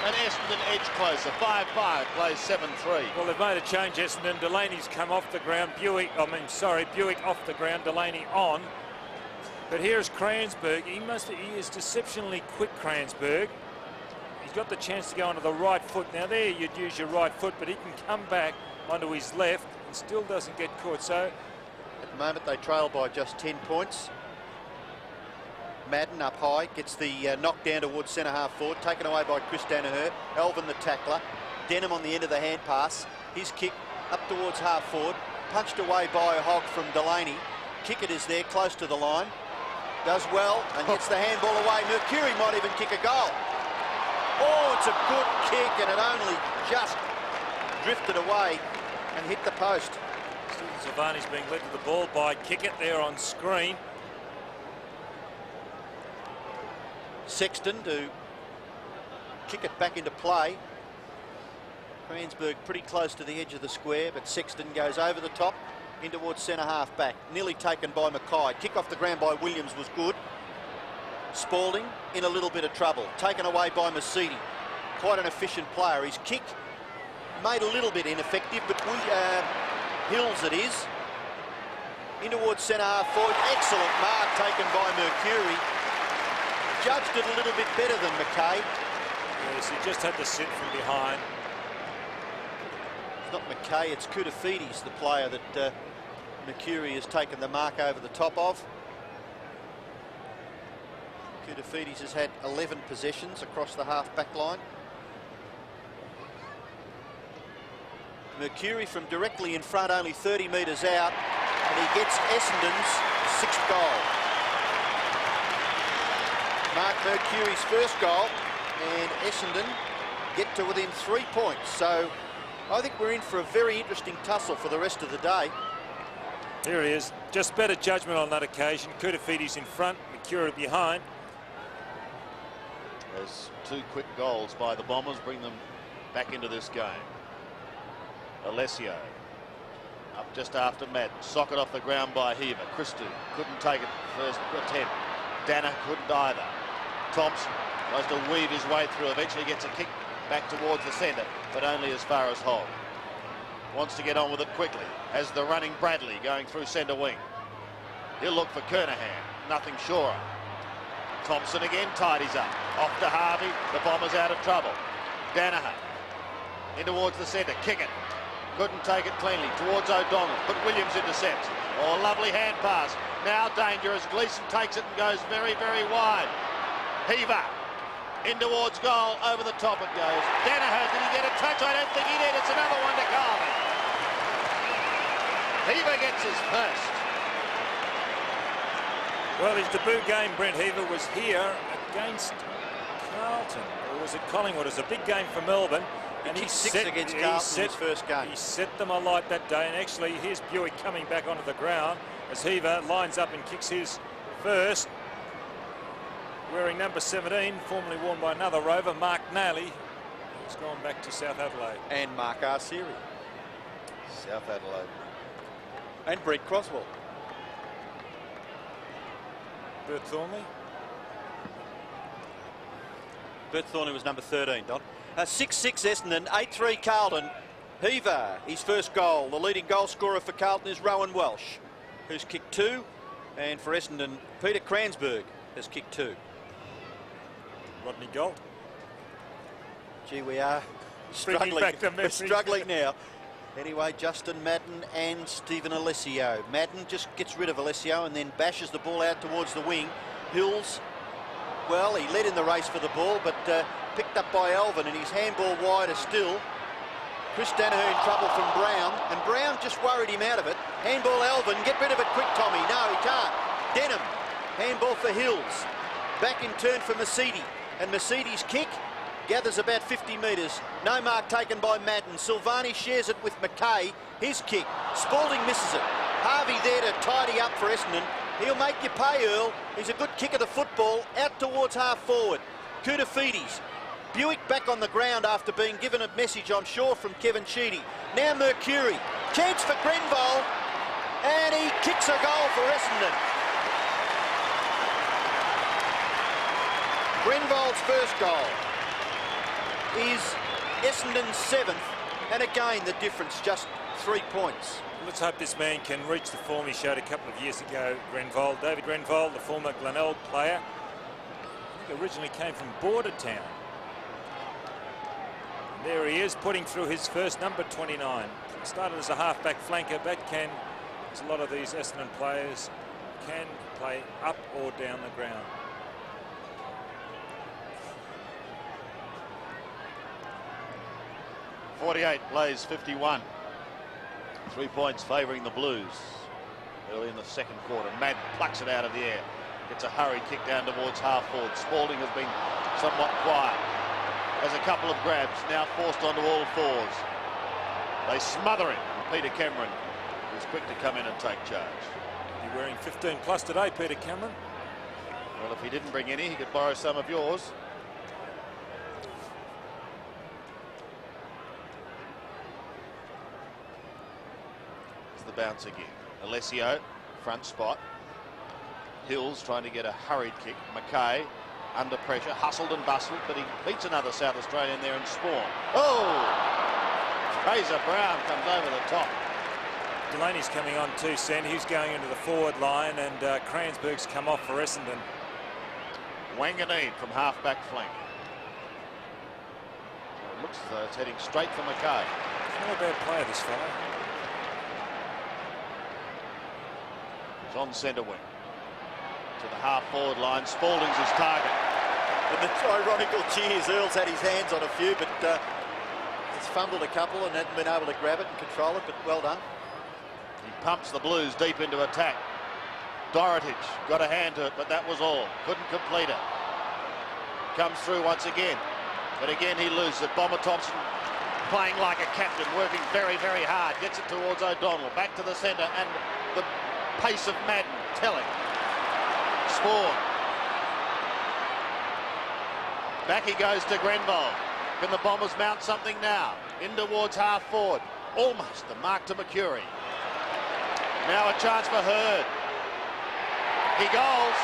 And Essendon edged closer. 5-5 plays 7-3. Well, they've made a change, Essendon. Delaney's come off the ground. Buick off the ground. Delaney on. But here's Kransberg. He is deceptionally quick, Kransberg. He's got the chance to go onto the right foot. Now there you'd use your right foot, but he can come back onto his left and still doesn't get caught. So at the moment they trail by just 10 points. Madden up high, gets the knock down towards centre half forward, taken away by Chris Danaher. Elvin the tackler. Denham on the end of the hand pass. His kick up towards half forward, punched away by a hog from Delaney. Kickett is there, close to the line. Does well and gets the handball away. Mercury might even kick a goal. Oh, it's a good kick and it only just drifted away and hit the post. Stephen Silvani's being led to the ball by Kickett there on screen. Sexton to kick it back into play. Kransberg pretty close to the edge of the square, but Sexton goes over the top in towards centre half back. Nearly taken by Mackay. Kick off the ground by Williams was good. Spalding in a little bit of trouble. Taken away by Mercedes. Quite an efficient player. His kick made a little bit ineffective, but Hills it is. In towards centre half forward. Excellent mark taken by Mercury. Judged it a little bit better than Mackay. Yes, he just had to sit from behind. It's not Mackay, it's Koutafidis, the player that Mercury has taken the mark over the top of. Koutafidis has had 11 possessions across the half-back line. Mercury from directly in front, only 30 metres out, and he gets Essendon's 6th goal. Mark Mercury's first goal, and Essendon get to within 3 points. So I think we're in for a very interesting tussle for the rest of the day. Here he is. Just better judgment on that occasion. Koutafidis in front, Mercury behind. There's 2 quick goals by the Bombers bring them back into this game. Alessio up just after Madden. Socket off the ground by Heaver. Christou couldn't take it first attempt. Dana couldn't either. Thompson tries to weave his way through. Eventually gets a kick back towards the centre, but only as far as Hogg. Wants to get on with it quickly. Has the running Bradley going through centre wing. He'll look for Kernahan. Nothing surer. Thompson again tidies up. Off to Harvey. The Bombers out of trouble. Danaher in towards the centre. Kick it. Couldn't take it cleanly. Towards O'Donnell. But Williams intercepts. Oh, lovely hand pass. Now dangerous. Gleeson takes it and goes very, very wide. Heaver in towards goal. Over the top it goes. Danaher, did he get a touch? I don't think he did. It's another one to Carlton. Heaver gets his first. Well, his debut game, Brent Heaver, was here against Carlton. Or was it Collingwood? It was a big game for Melbourne. And he set against Carlton in his first game. He set them alight that day. And actually, here's Buick coming back onto the ground as Heaver lines up and kicks his first. Wearing number 17, formerly worn by another Rover, Mark Nally, who's gone back to South Adelaide. And Mark Arceri. South Adelaide. And Brett Croswell. Bert Thornley. Bert Thornley was number 13, Don. 6-6 Essendon, 8-3 Carlton. Heaver, his first goal. The leading goal scorer for Carlton is Rowan Welsh, who's kicked 2. And for Essendon, Peter Kransberg has kicked 2. Rodney Galt. Gee, we are struggling. We're struggling now. Anyway, Justin Madden and Stephen Alessio. Madden just gets rid of Alessio and then bashes the ball out towards the wing. Hills, well, he led in the race for the ball, but picked up by Alvin, and his handball wider still. Chris Danaher in trouble from Brown, and Brown just worried him out of it. Handball Alvin, get rid of it quick, Tommy. No, he can't. Denham, handball for Hills. Back in turn for Mercedes, and Mercedes' kick gathers about 50 metres. No mark taken by Madden. Silvani shares it with McKay. His kick. Spalding misses it. Harvey there to tidy up for Essendon. He'll make you pay, Earl. He's a good kick of the football. Out towards half forward. Kudafides. Buick back on the ground after being given a message, I'm sure, from Kevin Sheedy. Now Mercury. Chance for Grenville. And he kicks a goal for Essendon. Grenville's first goal is Essendon's 7th, and again the difference just 3 points. Let's hope this man can reach the form he showed a couple of years ago, Grenville. David Grenville, the former Glenelg player, I think originally came from Bordertown. And there he is, putting through his first number 29. Started as a half-back flanker, backhand, as a lot of these Essendon players can play up or down the ground. .48 plays 51. 3 points favouring the Blues early in the second quarter. Madden plucks it out of the air. Gets a hurried kick down towards half forward. Spalding has been somewhat quiet. Has a couple of grabs, now forced onto all fours. They smother him. Peter Cameron is quick to come in and take charge. You're wearing 15 plus today, Peter Cameron. Well, if he didn't bring any, he could borrow some of yours. The bounce again. Alessio, front spot. Hills trying to get a hurried kick. McKay under pressure, hustled and bustled, but he beats another South Australian there and Spawn. Oh! Fraser Brown comes over the top. Delaney's coming on too, Sen. He's going into the forward line, and Kransberg's come off for Essendon. Wanganeen from half-back flank. Well, it looks as though it's heading straight for McKay. He's not a bad player, this fellow. He's on centre wing. To the half-forward line. Spalding's his target. And the ironical cheers. Earl's had his hands on a few, but he's fumbled a couple and hasn't been able to grab it and control it, but well done. He pumps the Blues deep into attack. Dorotage got a hand to it, but that was all. Couldn't complete it. Comes through once again. But again he loses it. Bomber Thompson playing like a captain, working very, very hard. Gets it towards O'Donnell. Back to the centre, and the pace of Madden telling. Spawn. Back he goes to Grenville. Can the Bombers mount something now? In towards half forward. Almost the mark to Mercury. Now a chance for Hurd. He goes.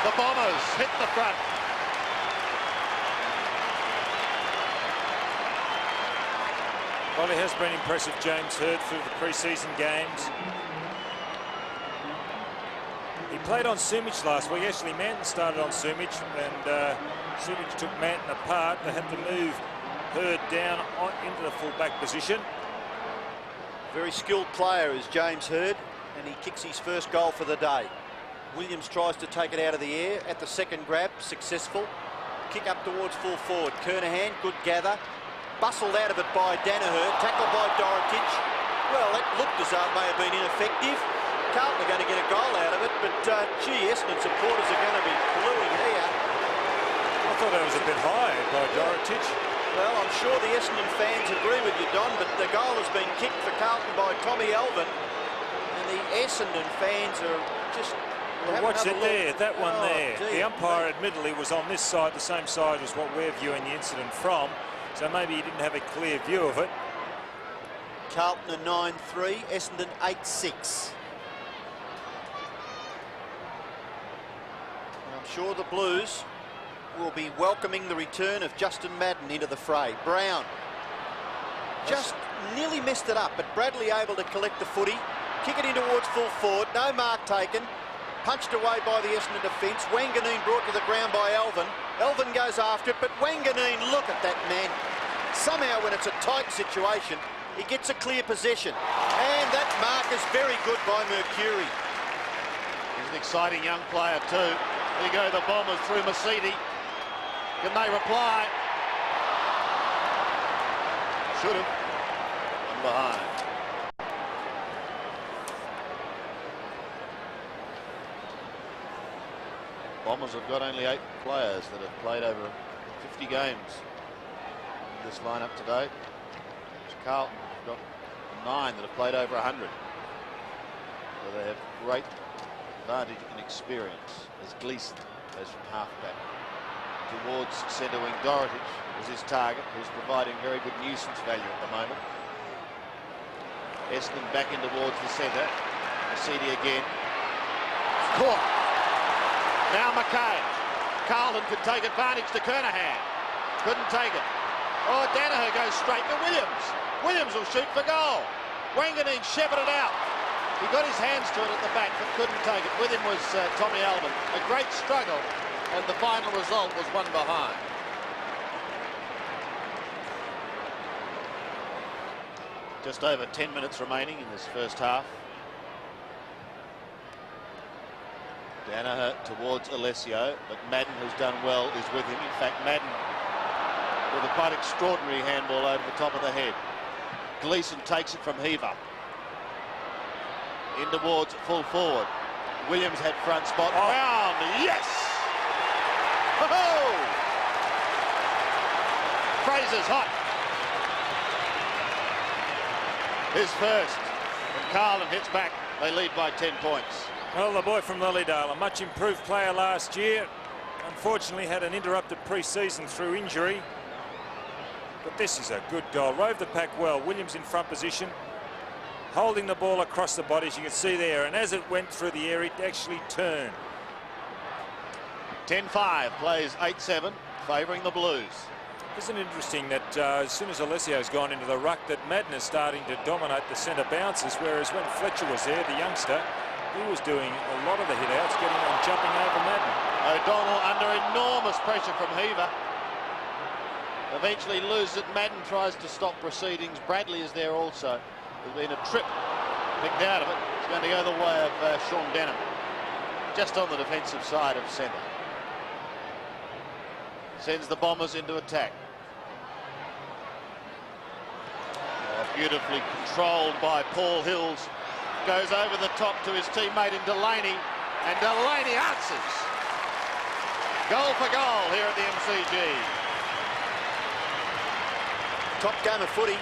The Bombers hit the front. Well, it has been impressive, James Hurd, through the pre-season games. He played on Sumich last week. Actually, Manton started on Sumich, and Sumich took Manton apart. They had to move Hurd down into the full-back position. Very skilled player is James Hurd, and he kicks his first goal for the day. Williams tries to take it out of the air. At the second grab, successful. Kick up towards full forward. Kernahan, good gather. Bustled out of it by Danaher. Tackled by Dorotage. Well, that looked as though it may have been ineffective. Carlton are going to get a goal out of it, but gee, Essendon supporters are going to be gluing here. I thought that was a bit high by Dorotage. Well, I'm sure the Essendon fans agree with you, Don, but the goal has been kicked for Carlton by Tommy Alvin, and the Essendon fans are just... Well, watch it there, that one there. Gee. The umpire admittedly was on this side, the same side as what we're viewing the incident from, so maybe he didn't have a clear view of it. Carlton a 9-3, Essendon 8-6. I'm sure the Blues will be welcoming the return of Justin Madden into the fray. Brown just nearly messed it up, but Bradley able to collect the footy, kick it in towards full forward, no mark taken, punched away by the Essendon defence. Wanganeen brought to the ground by Elvin. Elvin goes after it, but Wanganeen, look at that man. Somehow when it's a tight situation, he gets a clear possession. And that mark is very good by Mercury. He's an exciting young player too. Here go the Bombers through Mercedes. Can they reply? Should have. One behind. Bombers have got only 8 players that have played over 50 games in this lineup today. Carlton have got 9 that have played over 100. So they have great advantage in experience as Gleeson goes from halfback towards centre wing. Dorotich was his target, who's providing very good nuisance value at the moment. Essendon back in towards the centre. Mercedes again. Caught. Now Mackay. Carlton could take advantage to Kernahan. Couldn't take it. Oh, Danaher goes straight to Williams. Williams will shoot for goal. Wanganeen shepherded out. He got his hands to it at the back, but couldn't take it. With him was Tommy Alvin. A great struggle, and the final result was 1 behind. Just over 10 minutes remaining in this first half. Danaher towards Alessio, but Madden, who's done well, is with him. In fact, Madden with a quite extraordinary handball over the top of the head. Gleeson takes it from Heaver. In towards full forward. Williams had front spot. Brown, yes! Ho-ho! Fraser's hot. His first. When Carlton hits back, they lead by 10 points. Well, the boy from Lilydale, a much improved player last year. Unfortunately had an interrupted pre-season through injury. But this is a good goal. Rove the pack well. Williams in front position, holding the ball across the body, as you can see there. And as it went through the air, it actually turned. 10-5, plays 8-7, favouring the Blues. Isn't it interesting that as soon as Alessio's gone into the ruck, that Madden is starting to dominate the centre bounces, whereas when Fletcher was there, the youngster, he was doing a lot of the hit-outs, getting on jumping over Madden. O'Donnell under enormous pressure from Heaver. Eventually loses it. Madden tries to stop proceedings. Bradley is there also. There's been a trip picked out of it. It's going to go the way of Sean Denham. Just on the defensive side of centre. Sends the Bombers into attack. Oh, beautifully controlled by Paul Hills. Goes over the top to his teammate in Delaney. And Delaney answers. Goal for goal here at the MCG. Top game of footy.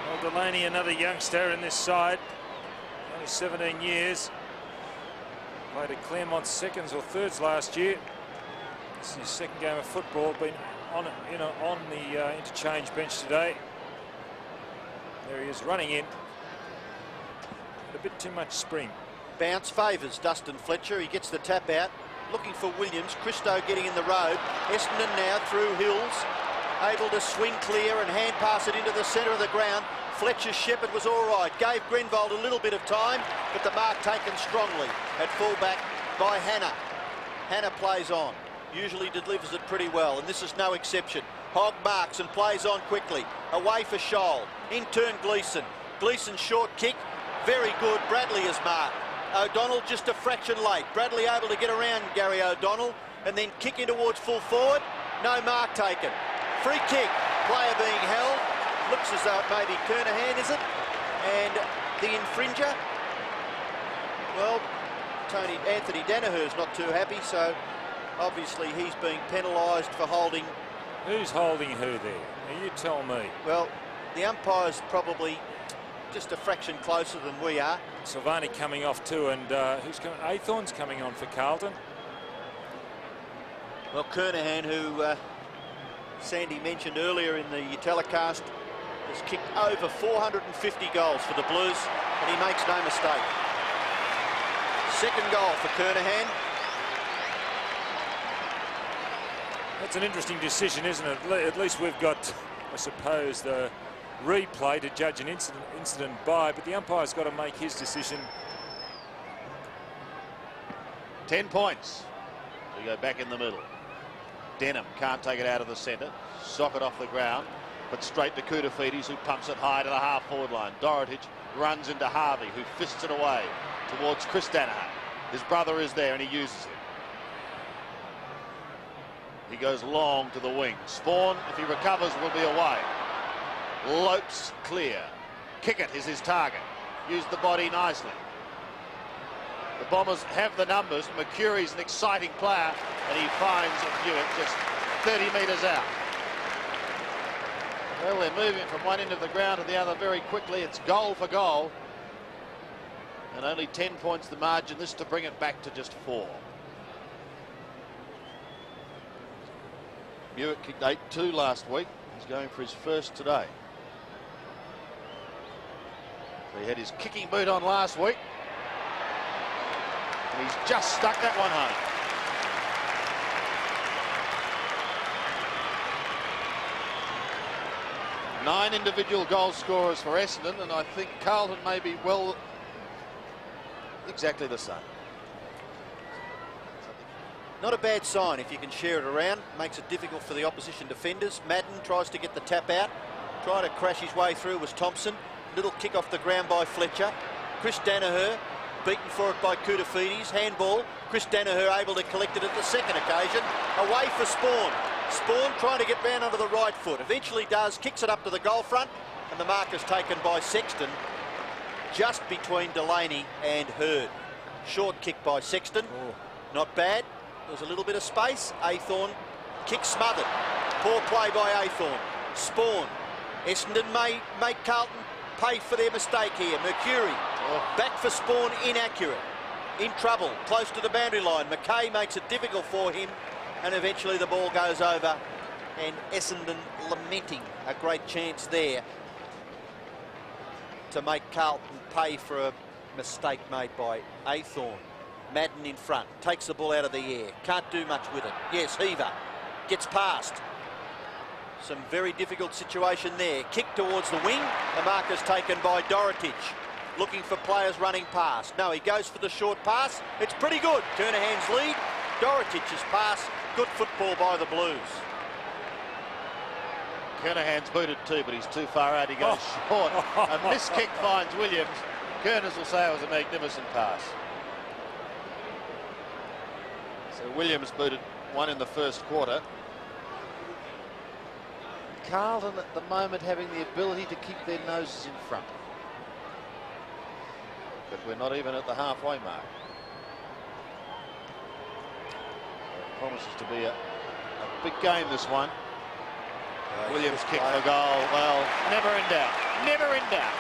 Well, Delaney, another youngster in this side, only 17 years. Played at Claremont seconds or thirds last year. This is his second game of football. Been on the interchange bench today. There he is running in. A bit too much spring. Bounce favours Dustin Fletcher. He gets the tap out. Looking for Williams. Christo getting in the road. Essendon now through Hills. Able to swing clear and hand pass it into the centre of the ground. Fletcher's shepherd was all right. Gave Grenvold a little bit of time, but the mark taken strongly at fullback by Hannah. Hannah plays on. Usually delivers it pretty well, and this is no exception. Hogg marks and plays on quickly. Away for Scholl. In turn Gleeson. Gleeson's short kick. Very good. Bradley is marked. O'Donnell just a fraction late. Bradley able to get around Gary O'Donnell and then kick in towards full forward. No mark taken. Free kick. Player being held. Looks as though it may be Kernahan, is it? And the infringer, well, Anthony Danaher's not too happy, so obviously he's being penalised for holding. Who's holding who there? Now you tell me. Well, the umpire's probably just a fraction closer than we are. Silvani coming off too, and who's coming? Athorn's coming on for Carlton. Well, Kernahan, who Sandy mentioned earlier in the telecast, has kicked over 450 goals for the Blues, and he makes no mistake. Second goal for Kernahan. That's an interesting decision, isn't it? At least we've got, I suppose, the replay to judge an incident by, but the umpire's got to make his decision. 10 points. We go back in the middle. Denham can't take it out of the centre. Sock it off the ground, but straight to Koutafidis, who pumps it high to the half-forward line. Dorotic runs into Harvey, who fists it away towards Chris Danaher. His brother is there and he uses it. He goes long to the wing. Spawn, if he recovers, will be away. Lopes clear. Kickett is his target. Used the body nicely. The Bombers have the numbers. Mercurie's an exciting player, and he finds Hewitt just 30 metres out. Well, they're moving from one end of the ground to the other very quickly. It's goal for goal. And only 10 points the margin. This to bring it back to just 4. Hewitt kicked 8-2 last week. He's going for his first today. So he had his kicking boot on last week. And he's just stuck that one home. Nine individual goal scorers for Essendon, and I think Carlton may be, well, exactly the same. Not a bad sign if you can share it around. Makes it difficult for the opposition defenders. Madden tries to get the tap out. Trying to crash his way through was Thompson. Little kick off the ground by Fletcher. Chris Danaher beaten for it by Koutafidis. Handball. Chris Danaher able to collect it at the second occasion. Away for Spawn. Spawn trying to get round onto the right foot. Eventually does. Kicks it up to the goal front. And the mark is taken by Sexton. Just between Delaney and Hurd. Short kick by Sexton. Not bad. There was a little bit of space. Aythorne kick smothered. Poor play by Aythorne. Spawn. Essendon may make Carlton pay for their mistake here. Mercury back for Spawn, inaccurate. In trouble, close to the boundary line. McKay makes it difficult for him, and eventually the ball goes over. And Essendon lamenting a great chance there to make Carlton pay for a mistake made by Aythorne. Madden in front, takes the ball out of the air, can't do much with it. Yes, Heaver gets past. Some very difficult situation there. Kick towards the wing. The mark is taken by Dorotic. Looking for players running past. No, he goes for the short pass. It's pretty good. Kernahan's lead. Dorotic's pass. Good football by the Blues. Kernahan's booted too, but he's too far out. He goes short. A missed kick finds Williams. Kerners will say it was a magnificent pass. So Williams booted one in the first quarter. Carlton at the moment having the ability to keep their noses in front. But we're not even at the halfway mark. It promises to be a big game, this one. Williams kick for goal. Well, never in doubt. Never in doubt.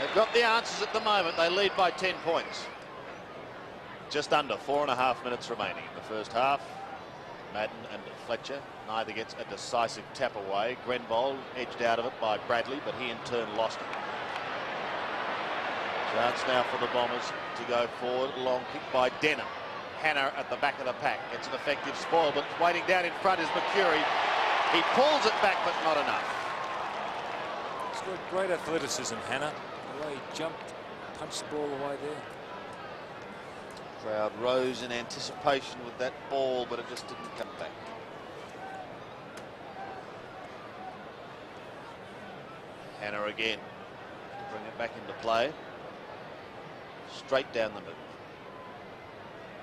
They've got the answers at the moment. They lead by 10 points. Just under 4.5 minutes remaining in the first half. Madden and Fletcher, neither gets a decisive tap away. Grenbold edged out of it by Bradley, but he in turn lost it. Chance now for the Bombers to go forward. Long kick by Denham. Hannah at the back of the pack gets an effective spoil, but waiting down in front is Mercury. He pulls it back, but not enough. He's got great athleticism, Hannah. The way he jumped, punched the ball away there. Crowd rose in anticipation with that ball, but it just didn't come back. Hannah again to bring it back into play. Straight down the middle.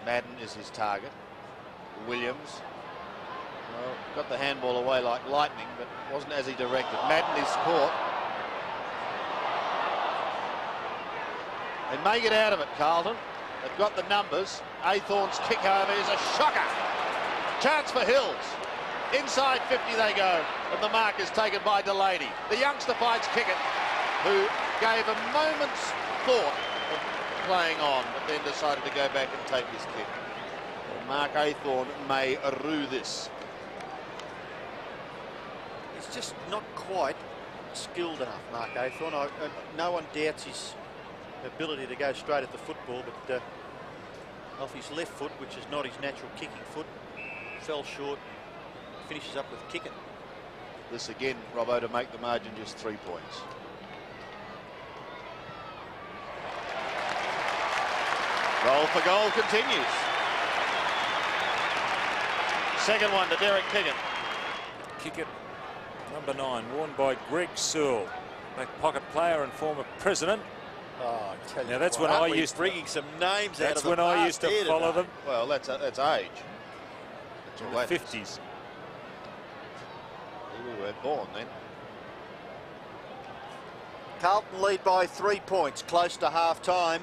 Madden is his target. Williams, well, got the handball away like lightning, but wasn't as he directed. Madden is caught. They may get out of it, Carlton. They've got the numbers. Aythorne's kick, however, is a shocker. Chance for Hills. Inside 50 they go, and the mark is taken by Delaney. The youngster finds Kickett, who gave a moment's thought of playing on, but then decided to go back and take his kick. Well, Mark Aythorne may rue this. He's just not quite skilled enough, Mark Aythorne. No one doubts his ability to go straight at the football, but off his left foot, which is not his natural kicking foot, fell short, finishes up with kicking. This again, Robbo, to make the margin just 3 points. Goal for goal continues. Second one to Derek Keegan. Kick it, number 9, worn by Greg Sewell, back pocket player and former president. Oh, I tell you Now that's what, when I aren't we used bringing some names out That's of the when I past used to here follow today. them. Well, that's age. That's In all the that is. 50s. We weren't born then. Carlton lead by 3 points, close to half-time.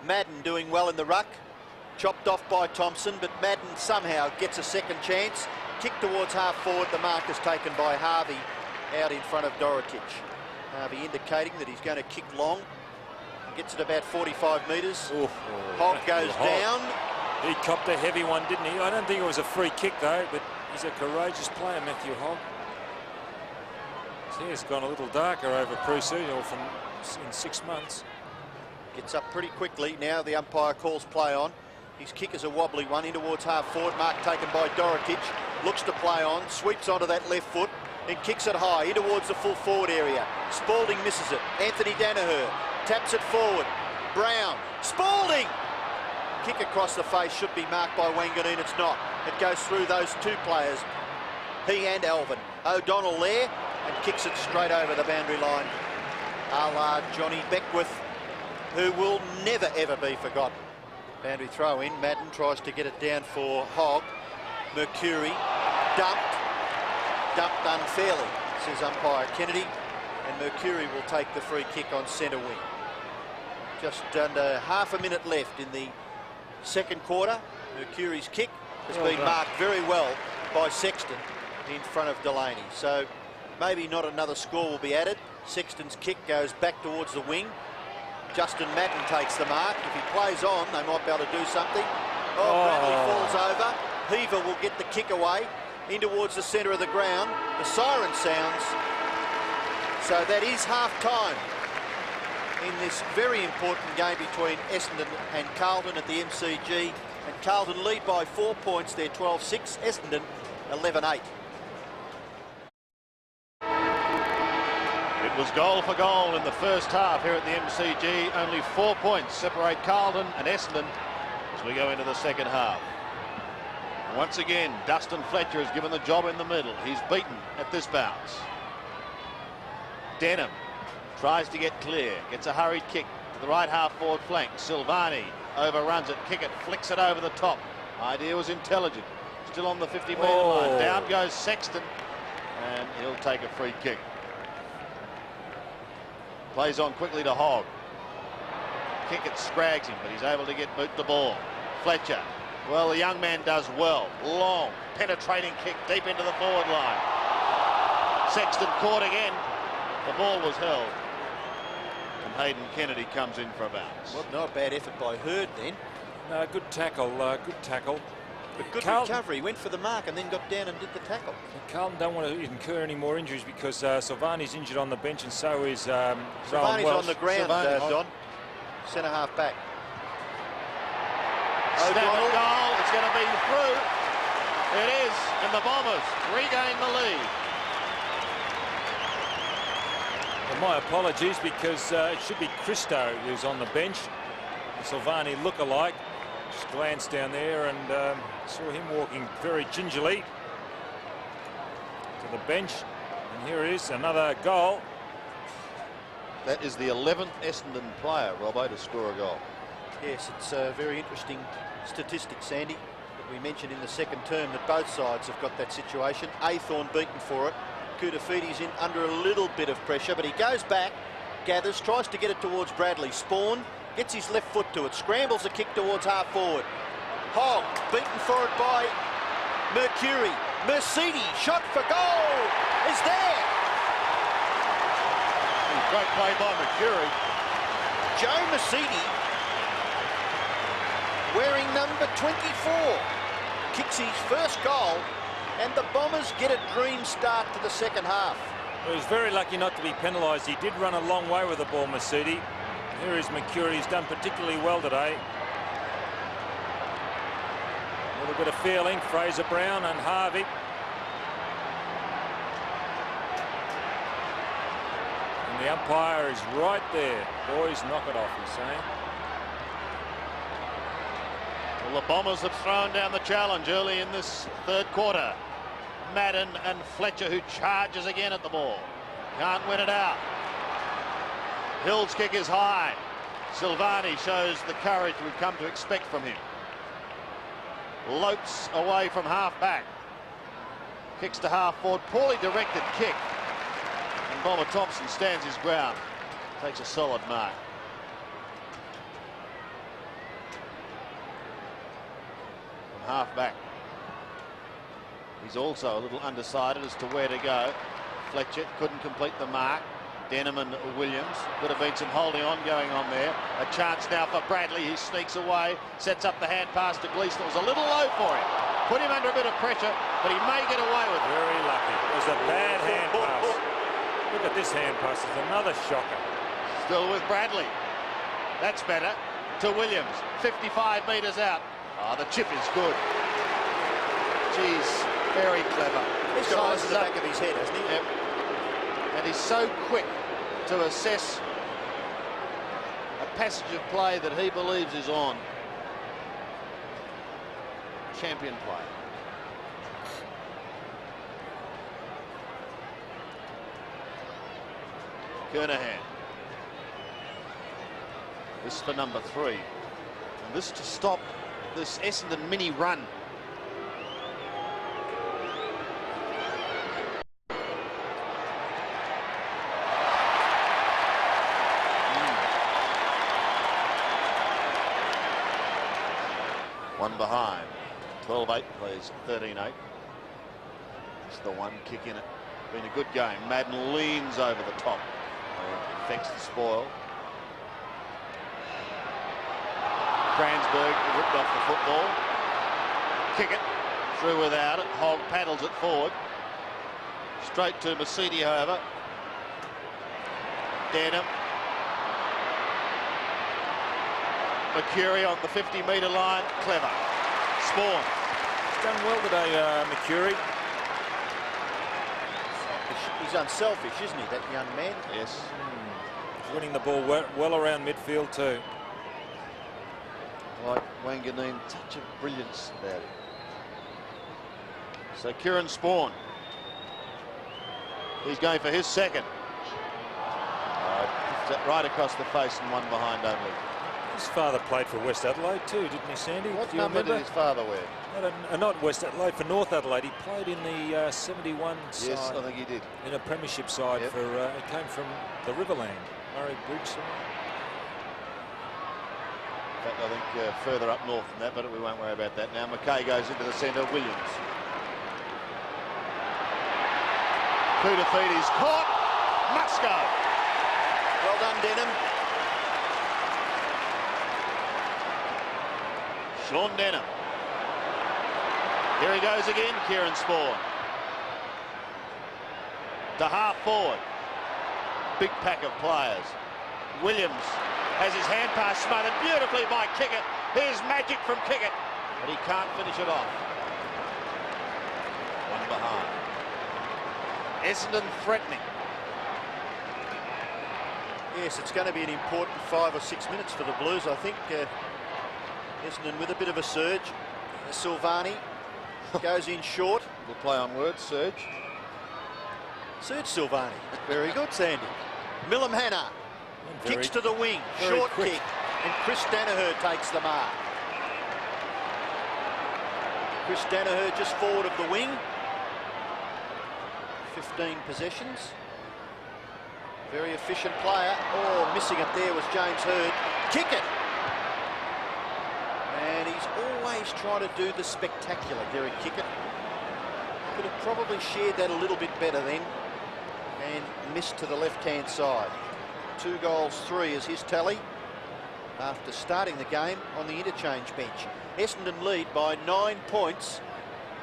Madden doing well in the ruck. Chopped off by Thompson, but Madden somehow gets a second chance. Kick towards half-forward. The mark is taken by Harvey out in front of Dorotic. Harvey indicating that he's going to kick long. Gets it about 45 metres. Hogg goes down. He copped a heavy one, didn't he? I don't think it was a free kick, though, but he's a courageous player, Matthew Hogg. His hair's gone a little darker over pre-season, or from in 6 months. Gets up pretty quickly. Now the umpire calls play on. His kick is a wobbly one in towards half-forward. Mark taken by Dorotic. Looks to play on. Sweeps onto that left foot. And kicks it high in towards the full forward area. Spalding misses it. Anthony Danaher taps it forward. Brown. Spalding! Kick across the face should be marked by Wanganeen. It's not. It goes through those two players. He and Alvin. O'Donnell there and kicks it straight over the boundary line. A la Johnny Beckwith, who will never ever be forgotten. Boundary throw in. Madden tries to get it down for Hogg. Mercury dumped unfairly, says umpire Kennedy, and Mercury will take the free kick on centre wing. Just under half a minute left in the second quarter. Mercury's kick has been marked very well by Sexton in front of Delaney. So maybe not another score will be added. Sexton's kick goes back towards the wing. Justin Madden takes the mark. If he plays on, they might be able to do something. Bradley falls over. Heaver will get the kick away in towards the centre of the ground. The siren sounds. So that is half-time in this very important game between Essendon and Carlton at the MCG. And Carlton lead by 4 points. They're 12-6. Essendon 11-8. It was goal for goal in the first half here at the MCG. Only 4 points separate Carlton and Essendon as we go into the second half. Once again, Dustin Fletcher has given the job in the middle. He's beaten at this bounce. Denham tries to get clear, gets a hurried kick to the right half-forward flank. Silvani overruns it, kick it, flicks it over the top. Idea was intelligent. Still on the 50-metre line. Down goes Sexton, and he'll take a free kick. Plays on quickly to Hogg. Kick it scrags him, but he's able to get boot the ball. Fletcher. Well, the young man does well. Long, penetrating kick deep into the forward line. Sexton caught again. The ball was held. And Hayden Kennedy comes in for a bounce. Well, not a bad effort by Hurd then. No, good tackle, good tackle. But good Carlton, recovery. Went for the mark and then got down and did the tackle. Carlton don't want to incur any more injuries because Silvani's injured on the bench and so is Rowan Silvani's Welsh. on the ground, Don. Centre half back. O'Donnell goal. It's going to be through. It is, and the Bombers regain the lead. Well, my apologies because it should be Christo who's on the bench. Silvani look-alike. Just glanced down there and saw him walking very gingerly to the bench. And here it is, another goal. That is the 11th Essendon player, Robbo, to score a goal. Yes, it's a very interesting statistic, Sandy, that we mentioned in the second term that both sides have got that situation. Aythorne beaten for it. Kutafidi's in under a little bit of pressure, but he goes back, gathers, tries to get it towards Bradley. Spawn gets his left foot to it, scrambles a kick towards half forward. Hogg beaten for it by Mercury. Mercedes shot for goal is there. Great play by Mercury. Joe Mercedes, wearing number 24, kicks his first goal, and the Bombers get a dream start to the second half. He was very lucky not to be penalised. He did run a long way with the ball, Mercedes. Here is Mercury. He's done particularly well today. A little bit of feeling. Fraser Brown and Harvey. And the umpire is right there. Boys, knock it off, he's saying. Well, the Bombers have thrown down the challenge early in this third quarter. Madden and Fletcher, who charges again at the ball. Can't win it out. Hill's kick is high. Silvani shows the courage we've come to expect from him. Lopes away from half back. Kicks to half forward. Poorly directed kick. And Bomber Thompson stands his ground. Takes a solid mark. From half back. He's also a little undecided as to where to go. Fletcher couldn't complete the mark. Denham and Williams. Could have been some holding on going on there. A chance now for Bradley. He sneaks away. Sets up the hand pass to Gleeson. It was a little low for him. Put him under a bit of pressure, but he may get away with it. Very lucky. It was a bad hand pass. Look at this hand pass. It's another shocker. Still with Bradley. That's better. To Williams. 55 metres out. Oh, the chip is good. Geez, very clever. He's got eyes in the back of his head, hasn't he? Yep. And he's so quick to assess a passage of play that he believes is on. Champion play. Kernahan. This for number 3. And this to stop this Essendon mini run. One behind. 12-8 plays 13-8. It's the one kick in it. Been a good game. Madden leans over the top. Affects the spoil. Kransberg ripped off the football. Kick it. Through without it. Hogg paddles it forward. Straight to Mercedes, however. Denham. Mercury on the 50-metre line. Clever. Spawn. He's done well today, Mercury. He's unselfish, isn't he, that young man? Yes. He's winning the ball well around midfield too. Like Wanganeen, touch of brilliance about it. So Kieran Spawn. He's going for his second. Right across the face and one behind only. His father played for West Adelaide too, didn't he, Sandy? What Do you number remember? did his father wear? Not West Adelaide, for North Adelaide. He played in the 71 side. Yes, I think he did. In a premiership side. Yep. For it came from the Riverland, Murray Bridge somewhere. In fact, I think further up north than that, but we won't worry about that now. McKay goes into the centre. Williams. Kudafiti's caught. Must go. Well done, Denham. Sean Denham. Here he goes again, Kieran Spawn. To half forward. Big pack of players. Williams has his hand pass smothered beautifully by Kickett. Here's magic from Kickett, but he can't finish it off. One behind. Essendon threatening. Yes, it's going to be an important 5 or 6 minutes for the Blues, I think. Essendon with a bit of a surge. Silvani goes in short. We'll play on words, Serge. Serge Silvani. Very good, Sandy. Millum Hanna kicks to the wing. Short quick. kick. And Chris Danaher takes the mark. Chris Danaher just forward of the wing. 15 possessions. Very efficient player. Oh, missing it there was James Hird. Kick it. And he's always trying to do the spectacular, Derek Kickett. Could have probably shared that a little bit better then. And missed to the left-hand side. 2 goals, 3 is his tally after starting the game on the interchange bench. Essendon lead by 9 points,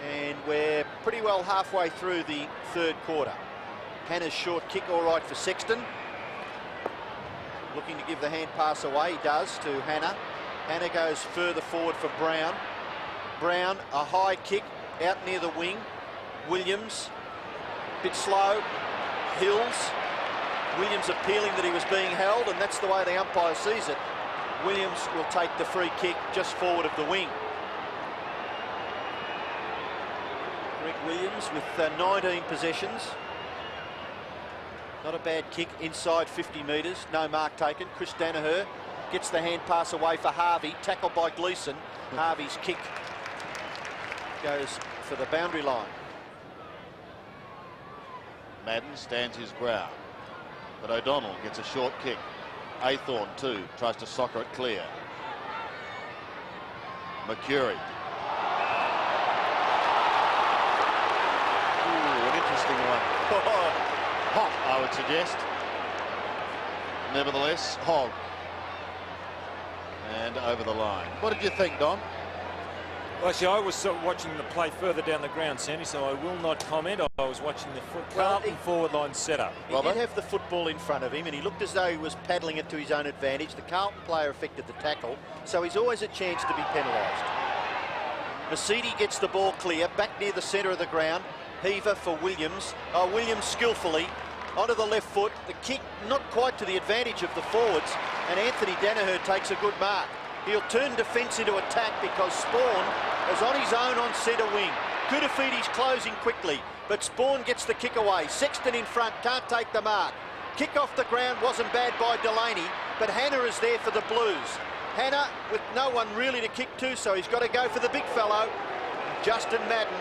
and we're pretty well halfway through the third quarter. Hannah's short kick all right for Sexton. Looking to give the hand pass away, he does, to Hannah. Hannah goes further forward for Brown. Brown, a high kick out near the wing. Williams, bit slow. Hills. Williams appealing that he was being held, and that's the way the umpire sees it. Williams will take the free kick just forward of the wing. Greg Williams with 19 possessions. Not a bad kick inside 50 metres. No mark taken. Chris Danaher gets the hand pass away for Harvey. Tackled by Gleeson. Harvey's kick goes for the boundary line. Madden stands his ground, but O'Donnell gets a short kick. Aythorne too tries to soccer it clear. Mercury. Ooh, an interesting one. Hot, I would suggest. Nevertheless, Hogg. And over the line. What did you think, Don? Well, actually, I was watching the play further down the ground, Sandy, so I will not comment. I was watching the Carlton forward line setup. He did have the football in front of him, and he looked as though he was paddling it to his own advantage. The Carlton player affected the tackle, so he's always a chance to be penalised. Mercedes gets the ball clear, back near the centre of the ground. Heaver for Williams. Williams skillfully onto the left foot. The kick not quite to the advantage of the forwards, and Anthony Danaher takes a good mark. He'll turn defence into attack because Spawn is on his own on centre wing. Kudafidi's closing quickly, but Spawn gets the kick away. Sexton in front, can't take the mark. Kick off the ground wasn't bad by Delaney, but Hannah is there for the Blues. Hannah with no one really to kick to, so he's got to go for the big fellow. Justin Madden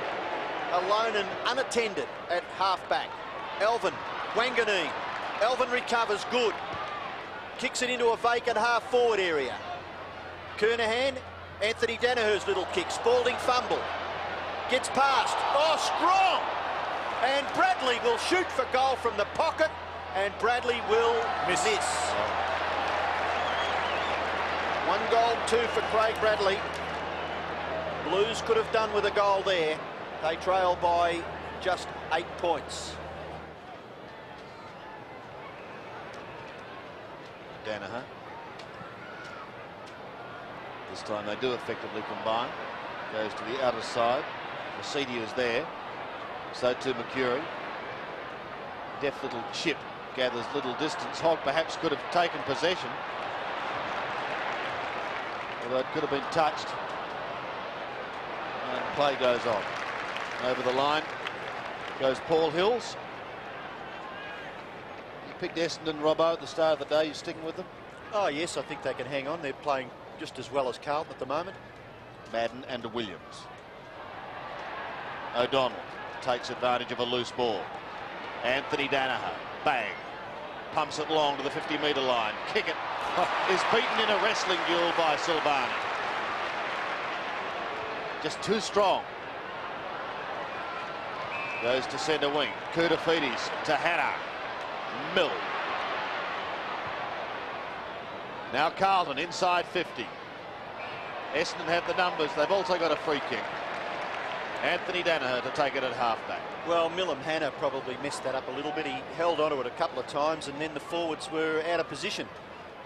alone and unattended at half-back. Elvin, Wanganeen. Elvin recovers, good. Kicks it into a vacant half-forward area. Kernahan, Anthony Danaher's little kick. Spalding fumble. Gets past. Oh, strong! And Bradley will shoot for goal from the pocket, and Bradley will miss. 1 goal, 2 for Craig Bradley. Blues could have done with a goal there. They trail by just 8 points. Danaher. This time they do effectively combine. Goes to the outer side. Mercedes is there. So too Mercury. Deft little chip. Gathers little distance. Hogg perhaps could have taken possession, although it could have been touched. And play goes on. Over the line goes Paul Hills. You picked Essendon, Robbo, at the start of the day. You sticking with them? Oh yes, I think they can hang on. They're playing just as well as Carlton at the moment. Madden and Williams. O'Donnell takes advantage of a loose ball. Anthony Danaher, bang, pumps it long to the 50-metre line. Kick it is beaten in a wrestling duel by Silvani. Just too strong. Goes to centre wing. Koutafidis to Hannah. Mill. Now Carlton inside 50. Essendon have the numbers. They've also got a free kick. Anthony Danaher to take it at halfback. Well, Millum Hannah probably messed that up a little bit. He held onto it a couple of times, and then the forwards were out of position,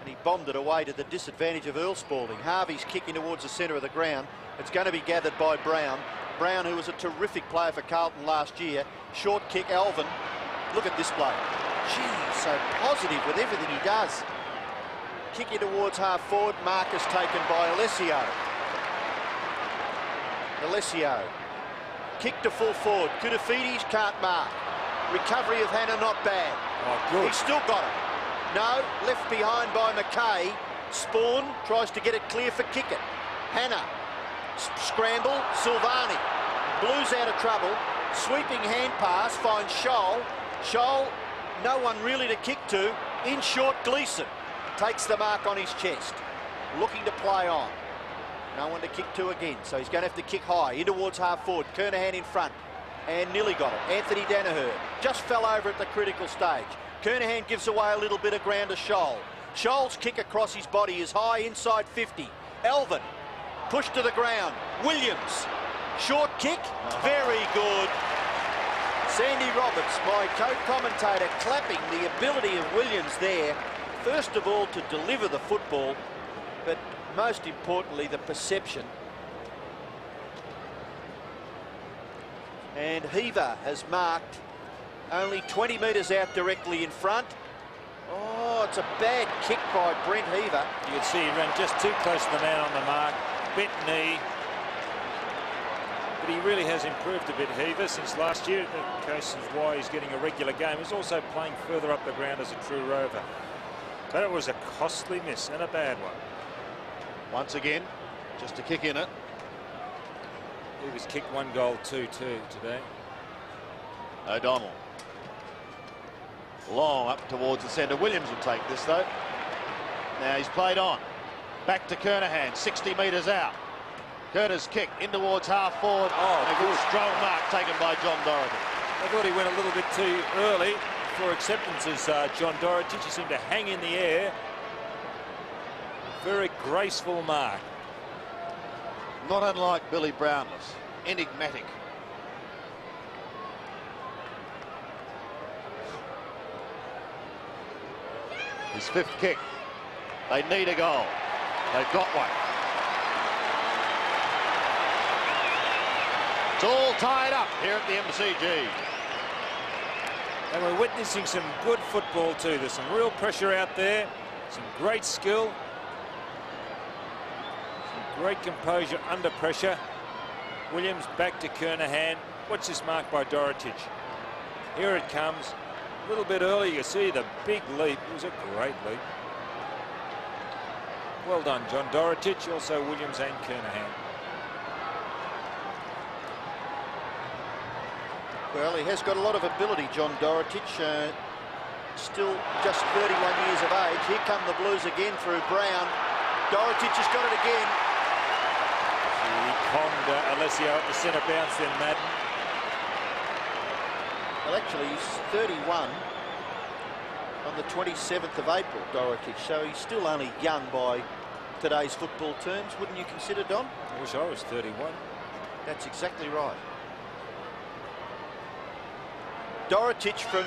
and he bombed it away to the disadvantage of Earl Spalding. Harvey's kicking towards the centre of the ground. It's going to be gathered by Brown. Brown, who was a terrific player for Carlton last year. Short kick, Alvin. Look at this bloke. Gee, so positive with everything he does. Kicking towards half forward. Mark is taken by Alessio. Alessio. Kick to full forward. Koutafidis can't mark. Recovery of Hannah not bad. Oh, good. He's still got it. No, left behind by McKay. Spawn tries to get it clear for Kickett. Hannah. Scramble. Silvani. Blues out of trouble. Sweeping hand pass finds Scholl. Scholl, no one really to kick to. In short, Gleeson takes the mark on his chest. Looking to play on. No one to kick to again, so he's going to have to kick high. In towards half forward. Kernahan in front. And nearly got it. Anthony Danaher just fell over at the critical stage. Kernahan gives away a little bit of ground to Scholl. Scholl's kick across his body is high inside 50. Elvin pushed to the ground. Williams. Short kick. Very good. Sandy Roberts, my co-commentator, clapping the ability of Williams there. First of all, to deliver the football, but most importantly, the perception. And Heaver has marked only 20 metres out directly in front. Oh, it's a bad kick by Brent Heaver. You can see he ran just too close to the man on the mark. Bent knee. But he really has improved a bit, Heaver, since last year. The case of why he's getting a regular game. He's also playing further up the ground as a true rover. But it was a costly miss and a bad one. Once again, just a kick in it. He was kicked 1 goal 2-2 today. O'Donnell. Long up towards the centre. Williams will take this though. Now he's played on. Back to Kernahan, 60 metres out. Kerner's kick in towards half forward. Oh, a good strong mark taken by John Doherty. I thought he went a little bit too early for acceptances, John Doherty. He seemed to hang in the air. Very graceful mark. Not unlike Billy Brownless. Enigmatic. His 5th kick. They need a goal. They've got one. It's all tied up here at the MCG. And we're witnessing some good football too. There's some real pressure out there. Some great skill. Some great composure under pressure. Williams back to Kernahan. Watch this mark by Dorotic. Here it comes. A little bit early, you see the big leap. It was a great leap. Well done, John Dorotic, also Williams and Kernahan. Well, he has got a lot of ability, John Dorotic. Still just 31 years of age. Here come the Blues again through Brown. Dorotic has got it again. He conned Alessio at the centre bounce then, Madden. Well, actually, he's 31 on the 27th of April, Dorotic. So he's still only young by today's football terms, wouldn't you consider, Don? I wish I was 31. That's exactly right. Dorotic from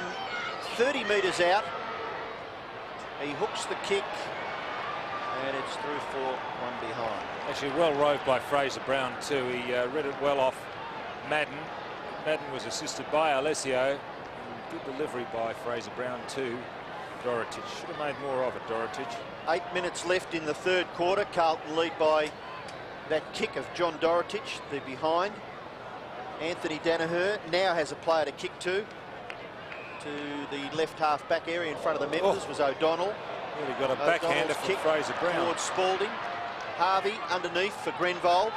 30 metres out. He hooks the kick, and it's through for 1 behind. Actually, well roved by Fraser Brown too. He read it well off Madden. Madden was assisted by Alessio. Good delivery by Fraser Brown too. Dorotic should have made more of it, Dorotic. 8 minutes left in the 3rd quarter. Carlton lead by that kick of John Dorotic, the behind. Anthony Danaher now has a player to kick to the left half back area in front of the members was O'Donnell. Really got a backhander from Fraser Brown. Towards Spalding. Harvey underneath for Grenvold.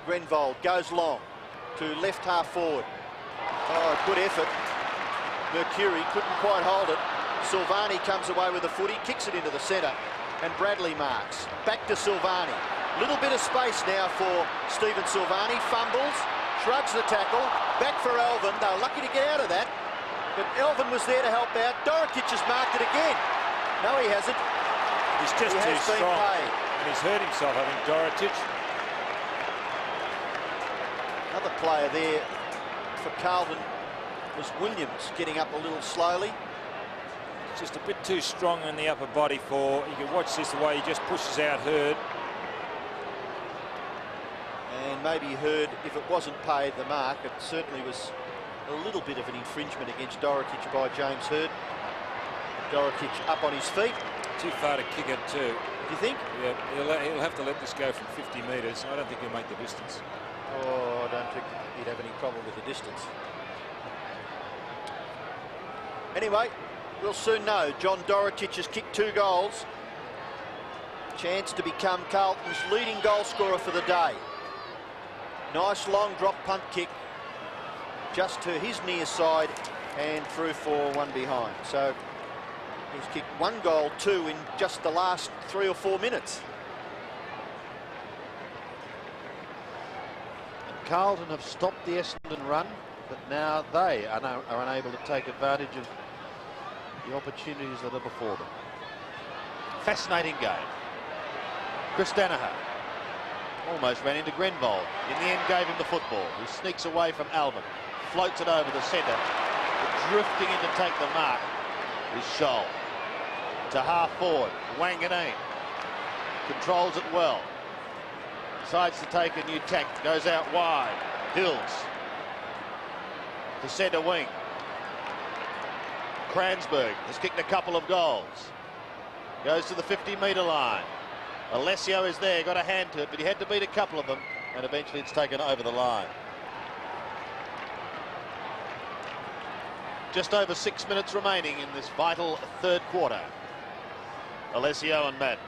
Grenvold goes long to left half forward. Oh, good effort. Mercury couldn't quite hold it. Silvani comes away with the footy, kicks it into the centre, and Bradley marks. Back to Silvani. Little bit of space now for Stephen Silvani. Fumbles, shrugs the tackle. Back for Elvin. They were lucky to get out of that, but Elvin was there to help out. Dorotic has marked it again. No, he hasn't. He's just too strong. And he's hurt himself, I think, Dorotic. Another player there for Carlton was Williams, getting up a little slowly. Just a bit too strong in the upper body for, you can watch this the way he just pushes out Hurd. And maybe Hurd, if it wasn't paid the mark, it certainly was a little bit of an infringement against Dorotic by James Hurd. Dorotic up on his feet. Too far to kick it too. Do you think? Yeah, he'll have to let this go from 50 metres. I don't think he'll make the distance. Oh, I don't think he'd have any problem with the distance. Anyway, we'll soon know. John Dorotic has kicked 2 goals. Chance to become Carlton's leading goal scorer for the day. Nice long drop punt kick just to his near side and through for 1 behind. So he's kicked 1 goal, 2 in just the last 3 or 4 minutes. Carlton have stopped the Essendon run, but now they are unable to take advantage of the opportunities that are before them. Fascinating game. Chris Danaher almost ran into Grenvold. In the end, gave him the football. He sneaks away from Albert. floats it over the centre. Drifting in to take the mark is Scholl. To half forward, Wanganeen controls it well. Decides to take a new tack, goes out wide. Hills to centre wing. Kransberg has kicked a couple of goals. Goes to the 50-metre line. Alessio is there, got a hand to it, but he had to beat a couple of them, and eventually it's taken over the line. Just over 6 minutes remaining in this vital third quarter. Alessio and Madden.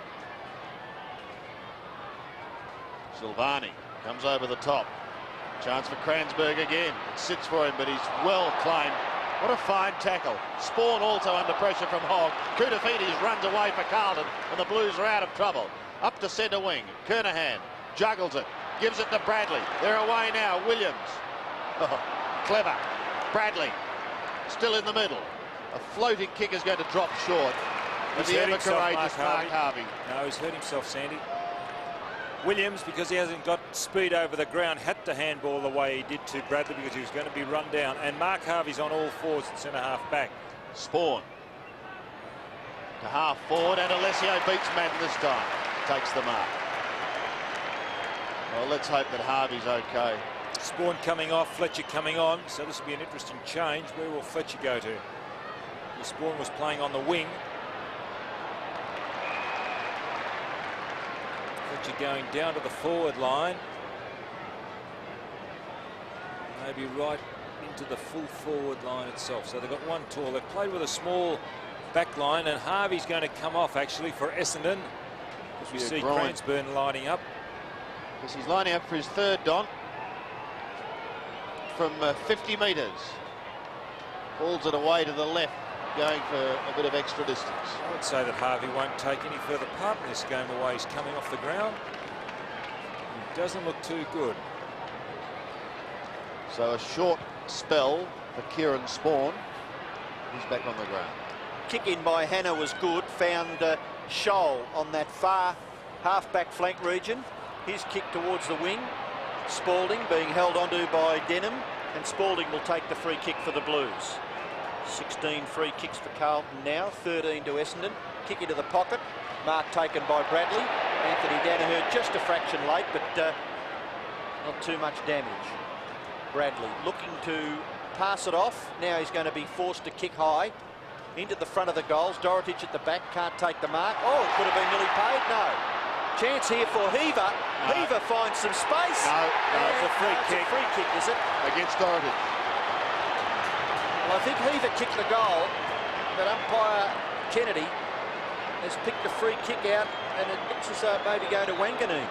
Silvani comes over the top. Chance for Kransberg again. It sits for him, but he's well claimed. What a fine tackle. Spawn also under pressure from Hogg. Koutafidis runs away for Carlton, and the Blues are out of trouble. Up to centre wing. Kernahan juggles it, gives it to Bradley. They're away now. Williams. Oh, clever. Bradley still in the middle. A floating kick is going to drop short. And the ever courageous Mark Harvey. No, he's hurt himself, Sandy. Williams, because he hasn't got speed over the ground, had to handball the way he did to Bradley because he was going to be run down. And Mark Harvey's on all fours at centre half back. Spawn to half forward, and Alessio beats Madden this time. Takes the mark. Well, let's hope that Harvey's okay. Spawn coming off, Fletcher coming on, so this will be an interesting change. Where will Fletcher go to? Spawn was playing on the wing. Fletcher going down to the forward line. Maybe right into the full forward line itself. So they've got one tall. They've played with a small back line, and Harvey's going to come off actually for Essendon. As we see Kransberg lining up. Because he's lining up for his third, Don. From 50 metres. Pulls it away to the left, going for a bit of extra distance. I would say that Harvey won't take any further part in this game the way he's coming off the ground. He doesn't look too good. So a short spell for Kieran Spawn. He's back on the ground. Kick in by Hannah was good. Found Scholl on that far half-back flank region. His kick towards the wing. Spalding being held onto by Denham, and Spalding will take the free kick for the Blues. 16 free kicks for Carlton now, 13 to Essendon. Kick into the pocket. Mark taken by Bradley. Anthony Danaher just a fraction late, but not too much damage. Bradley looking to pass it off. Now he's going to be forced to kick high into the front of the goals. Dorotich at the back, can't take the mark. Oh, it could have been nearly paid. No. Chance here for Heaver. No. Heaver finds some space. No, it's a free kick. It's a free kick, is it? Against Dorotich. Well, I think Heaver kicked the goal, but umpire Kennedy has picked the free kick out, and it looks as though it may be going to Wanganeen.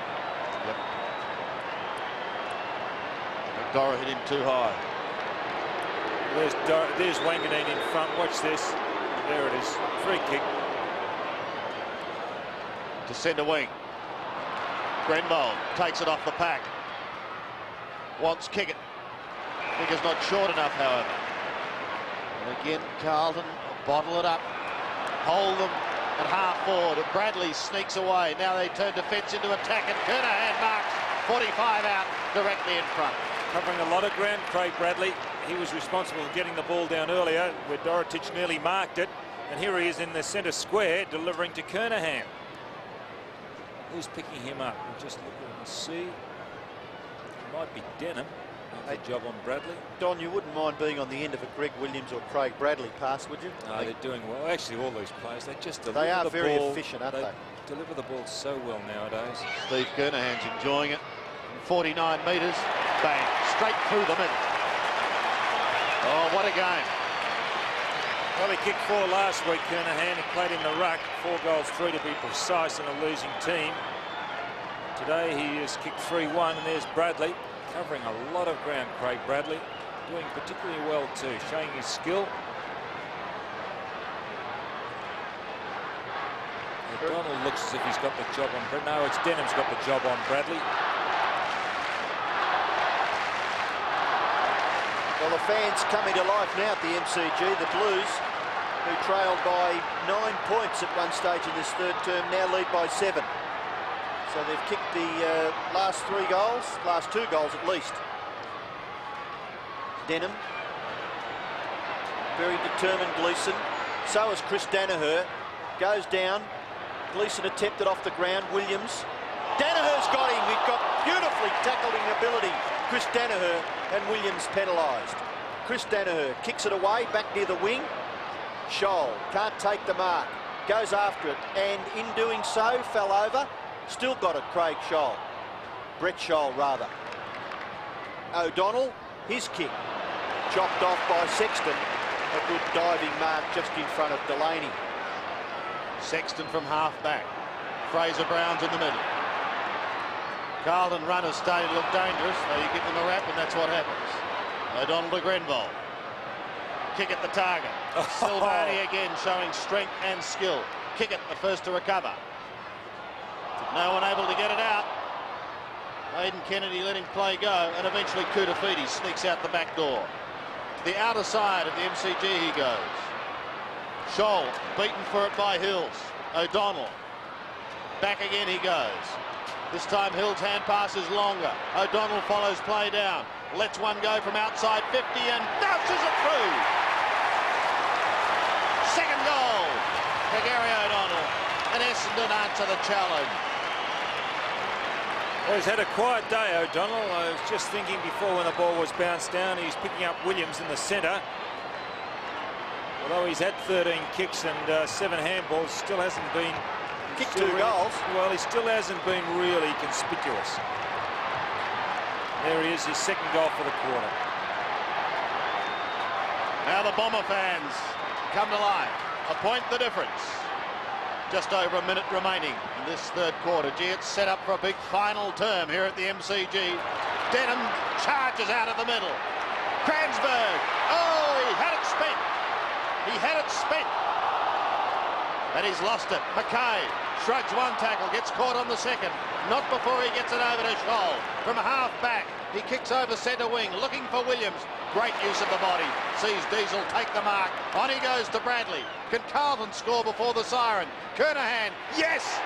Yep. Dora hit him too high. There's Wanganeen in front. Watch this. There it is. Free kick. To centre wing. Grenbold takes it off the pack. Wants kick it. Figure's not short enough, however. And again, Carlton bottle it up. Hold them at half forward. Bradley sneaks away. Now they turn defence into attack, and Kernahan marks 45 out directly in front. Covering a lot of ground, Craig Bradley. He was responsible for getting the ball down earlier, where Dorotich nearly marked it. And here he is in the centre square, delivering to Kernahan. Who's picking him up? We're just looking to see. It might be Denham. Good job on Bradley. Don, you wouldn't mind being on the end of a Greg Williams or Craig Bradley pass, would you? No, they're doing well. Actually, all these players, they just deliver the ball. They are very efficient, aren't they? Deliver the ball so well nowadays. Steve Kernahan's enjoying it. 49 metres. Bang. Straight through the middle. Oh, what a game. Well, he kicked 4 last week, Kernahan. He played in the ruck. 4 goals, 3 to be precise, in a losing team. Today he has kicked 3-1, and there's Bradley. Covering a lot of ground, Craig Bradley. Doing particularly well too, showing his skill. Donald looks as if he's got the job on Bradley. No, it's Denham's got the job on Bradley. Well, the fans coming to life now at the MCG. The Blues, who trailed by 9 points at one stage in this third term, now lead by 7. So they've kicked the last 3 goals, last 2 goals at least. Denham. Very determined Gleeson. So is Chris Danaher. Goes down. Gleeson attempted off the ground. Williams. Danaher's got him. He's got beautifully tackling ability. Chris Danaher, and Williams penalised. Chris Danaher kicks it away back near the wing. Scholl can't take the mark. Goes after it, and in doing so, fell over. Still got it, Craig Scholl. Brett Scholl, rather. O'Donnell, his kick. Chopped off by Sexton. A good diving mark just in front of Delaney. Sexton from half-back. Fraser Brown's in the middle. Carlton runners starting to look dangerous. So you give them a rap, and that's what happens. O'Donnell to Grenville. Kick at the target. Silvani again showing strength and skill. Kick it, the first to recover. No one able to get it out. Aidan Kennedy let him play go, and eventually Kudafidi sneaks out the back door. To the outer side of the MCG he goes. Scholl beaten for it by Hills. O'Donnell. Back again he goes. This time Hill's hand pass is longer. O'Donnell follows play down. Lets one go from outside 50 and bounces it through. Second goal for Gary O'Donnell. And Essendon answer the challenge. Well, he's had a quiet day, O'Donnell. I was just thinking before when the ball was bounced down, he's picking up Williams in the centre. Although he's had 13 kicks and 7 handballs, still hasn't been... Kicked 2 goals. Well, he still hasn't been really conspicuous. There he is, his second goal for the quarter. Now the Bomber fans come to life. A point the difference. Just over a minute remaining in this third quarter. Gee, it's set up for a big final term here at the MCG. Denham charges out of the middle. Cransberg. Oh, he had it spent. He had it spent. And he's lost it. Mackay shrugs one tackle, gets caught on the second. Not before he gets it over to Scholl. From half back, he kicks over centre wing, looking for Williams. Great use of the body. Sees Diesel take the mark. On he goes to Bradley. Can Carlton score before the siren? Kernahan, yes!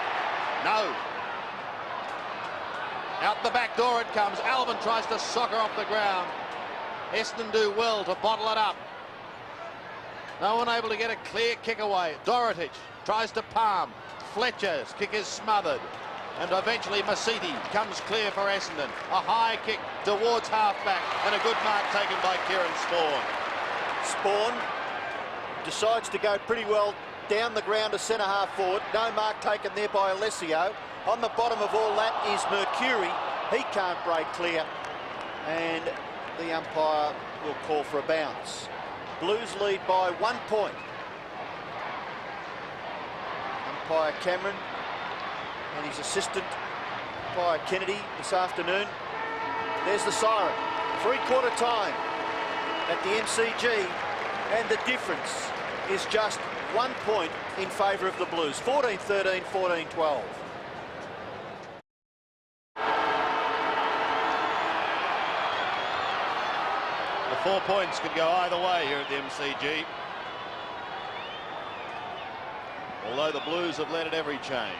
No. Out the back door it comes. Alvin tries to soccer off the ground. Essendon do well to bottle it up. No one able to get a clear kick away. Dorotich tries to palm. Fletcher's kick is smothered. And eventually Masiti comes clear for Essendon. A high kick towards half-back and a good mark taken by Kieran Spawn. Spawn decides to go pretty well down the ground to centre-half forward. No mark taken there by Alessio. On the bottom of all that is Mercury. He can't break clear. And the umpire will call for a bounce. Blues lead by 1 point. Umpire Cameron and his assistant, umpire Kennedy, this afternoon. There's the siren. 3/4 time at the MCG, and the difference is just 1 point in favour of the Blues. 14-13, 14-12. The 4 points could go either way here at the MCG. Although the Blues have led at every change.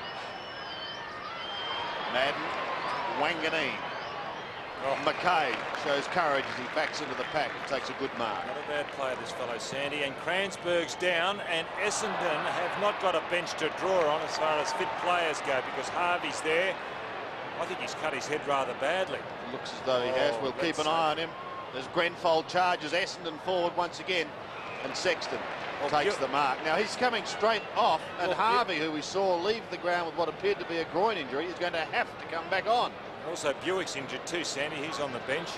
Madden, Wanganeen. Mackay shows courage as he backs into the pack and takes a good mark. Not a bad play, this fellow, Sandy. And Cransberg's down, and Essendon have not got a bench to draw on as far as fit players go, because Harvey's there. I think he's cut his head rather badly. It looks as though he has. We'll keep an eye on him. As Grenfold charges Essendon forward once again, and Sexton takes the mark. Now he's coming straight off, and Harvey, who we saw leave the ground with what appeared to be a groin injury, is going to have to come back on. Also Buick's injured too, Sandy. He's on the bench.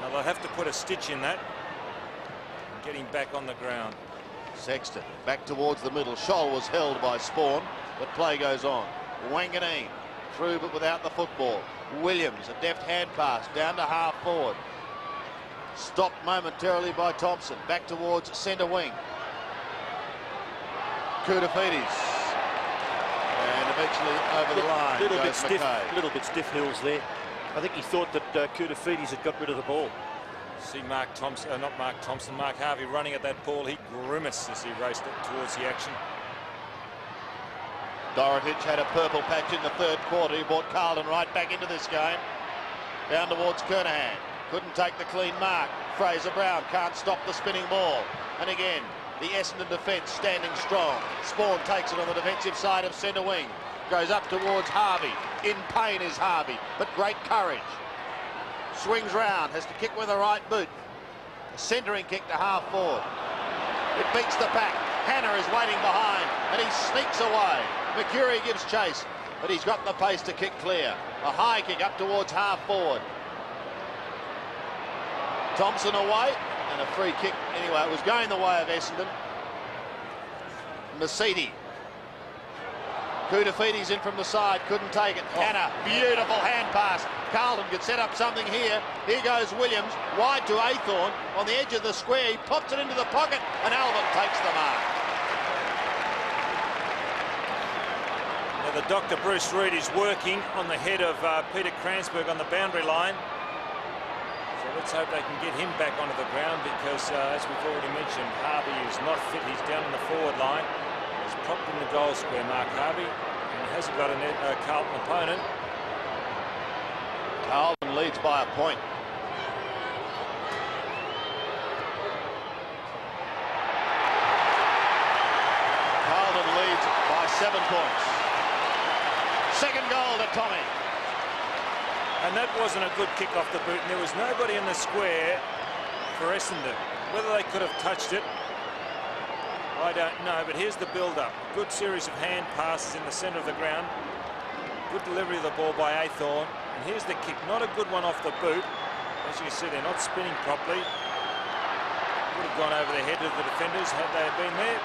Now they'll have to put a stitch in that and get him back on the ground. Sexton back towards the middle. Scholl was held by Spawn, but play goes on. Wanganeen through but without the football. Williams, a deft hand pass down to half forward. Stopped momentarily by Thompson. Back towards centre wing. Kudafidis. And eventually over the line goes Mackay. Little bit stiff Hills there. I think he thought that Kudafidis had got rid of the ball. See Mark Thompson, not Mark Thompson, Mark Harvey running at that ball. He grimaced as he raced it towards the action. Dorotich had a purple patch in the third quarter. He brought Carlton right back into this game. Down towards Kernahan. couldn't take the clean mark. Fraser Brown can't stop the spinning ball. And again, the Essendon defence standing strong. Spawn takes it on the defensive side of centre wing. Goes up towards Harvey. In pain is Harvey, but great courage. Swings round, has to kick with the right boot. A centering kick to half forward. It beats the pack. Hannah is waiting behind, and he sneaks away. Mercury gives chase, but he's got the pace to kick clear. A high kick up towards half forward. Thompson away, and a free kick. Anyway, it was going the way of Essendon. Masidi. Kudafiti's in from the side, couldn't take it. Hannah, beautiful hand pass. Carlton could set up something here. Here goes Williams, wide to Aythorne on the edge of the square. He pops it into the pocket, and Alvin takes the mark. Now the Dr. Bruce Reid is working on the head of Peter Kransberg on the boundary line. So let's hope they can get him back onto the ground, because as we've already mentioned, Harvey is not fit. He's down in the forward line. He's propped in the goal square, Mark Harvey, and he hasn't got a Carlton opponent. Carlton leads by a point. Carlton leads by 7 points. Second goal to Tommy. And that wasn't a good kick off the boot, and there was nobody in the square for Essendon. Whether they could have touched it, I don't know, but here's the build-up. Good series of hand passes in the centre of the ground. Good delivery of the ball by Aythorne. And here's the kick, not a good one off the boot. As you see, they're not spinning properly. Would have gone over the head of the defenders had they been there.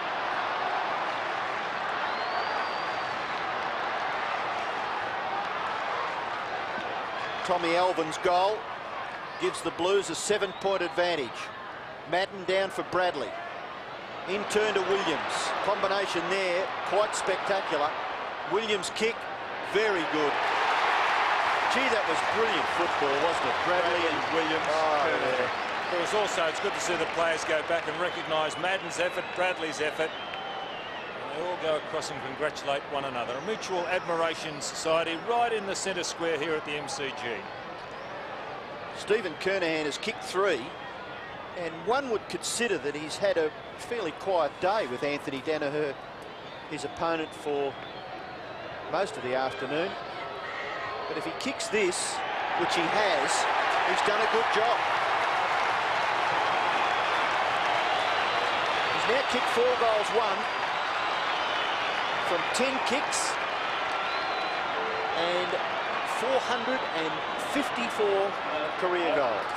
Tommy Alvin's goal gives the Blues a 7-point advantage. Madden down for Bradley. In turn to Williams. Combination there, quite spectacular. Williams' kick, very good. Gee, that was brilliant football, wasn't it? Bradley and Williams. There was also, it's good to see the players go back and recognise Madden's effort, Bradley's effort. And they all go across and congratulate one another. A mutual admiration society right in the centre square here at the MCG. Stephen Kernahan has kicked 3, and one would consider that he's had a fairly quiet day with Anthony Danaher, his opponent, for most of the afternoon. But if he kicks this, which he has, he's done a good job. He's now kicked 4 goals, 1 from 10 kicks and 454 career goals.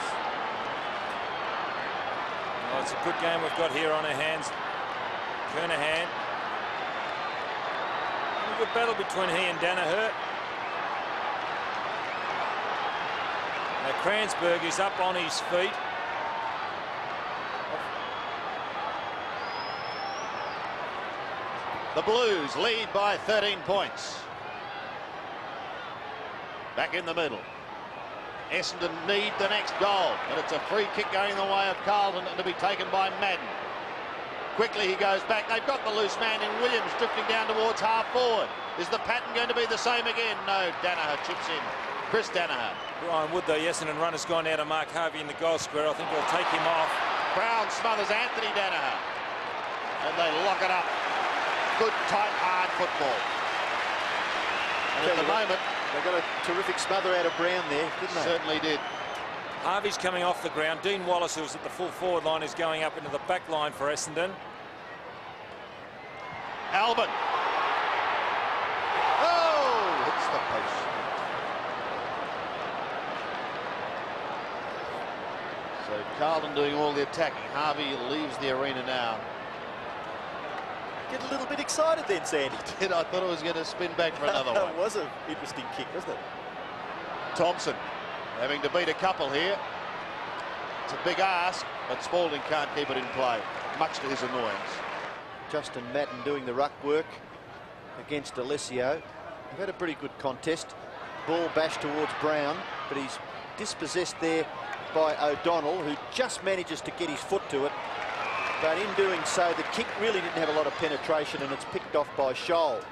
Oh, it's a good game we've got here on our hands. Kernahan. A good battle between he and Danaher. Now Kransberg is up on his feet. The Blues lead by 13 points. Back in the middle. Essendon need the next goal, but it's a free kick going the way of Carlton and to be taken by Madden. Quickly he goes back. They've got the loose man in Williams drifting down towards half forward. Is the pattern going to be the same again? No, Danaher chips in. Chris Danaher. Ryan Wood, the Essendon runner's gone out of Mark Harvey in the goal square. I think they'll take him off. Brown smothers Anthony Danaher. And they lock it up. Good, tight, hard football. And at the moment, they got a terrific smother out of Brown there, didn't they? Certainly did. Harvey's coming off the ground. Dean Wallace, who was at the full forward line, is going up into the back line for Essendon. Albin. Oh, hits the post. So Carlton doing all the attacking. Harvey leaves the arena now. Get a little bit excited then, Sandy. I thought it was going to spin back for another one. It was an interesting kick, wasn't it? Thompson having to beat a couple here. It's a big ask, but Spalding can't keep it in play, much to his annoyance. Justin Madden doing the ruck work against Alessio. They've had a pretty good contest. Ball bashed towards Brown, but he's dispossessed there by O'Donnell, who just manages to get his foot to it. But in doing so, the kick really didn't have a lot of penetration, and it's picked off by Scholl.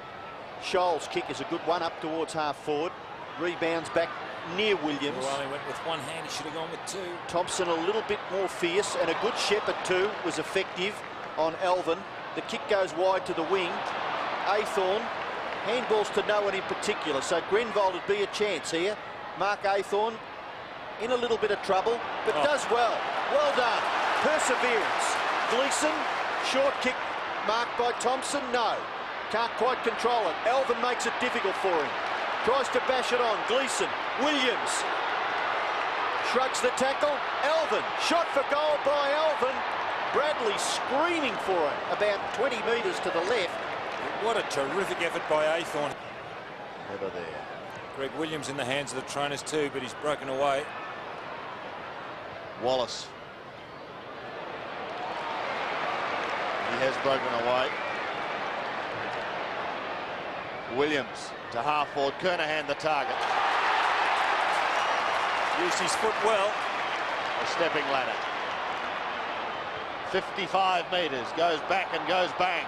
Scholl's kick is a good one up towards half forward. Rebounds back near Williams. Well, he went with one hand. He should have gone with two. Thompson a little bit more fierce, and a good shepherd too was effective on Elvin. The kick goes wide to the wing. Aythorne, handballs to no one in particular, so Grenvold would be a chance here. Mark Aythorne in a little bit of trouble, but does well. Well done. Perseverance. Gleeson, short kick marked by Thompson. No, can't quite control it. Elvin makes it difficult for him. Tries to bash it on. Gleeson, Williams shrugs the tackle. Elvin, shot for goal by Elvin. Bradley screaming for it, about 20 metres to the left. What a terrific effort by Aythorne. Never there. Greg Williams in the hands of the trainers too, but he's broken away. Wallace. He has broken away. Williams to half forward. Kernahan the target. Used his foot well. A stepping ladder. 55 metres. Goes back and goes bang.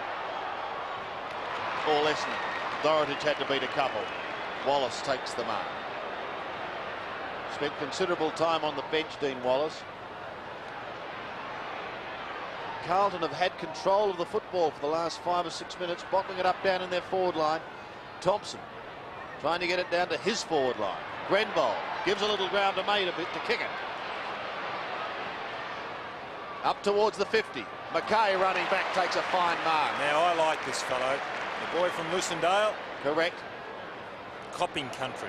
All Essendon. Dorotich had to beat a couple. Wallace takes the mark. Spent considerable time on the bench, Dean Wallace. Carlton have had control of the football for the last 5 or 6 minutes, bottling it up down in their forward line. Thompson trying to get it down to his forward line. Grenvold gives a little ground to May a bit to kick it. Up towards the 50. Mackay running back takes a fine mark. Now I like this fellow. The boy from Lucindale. Correct. Copping country.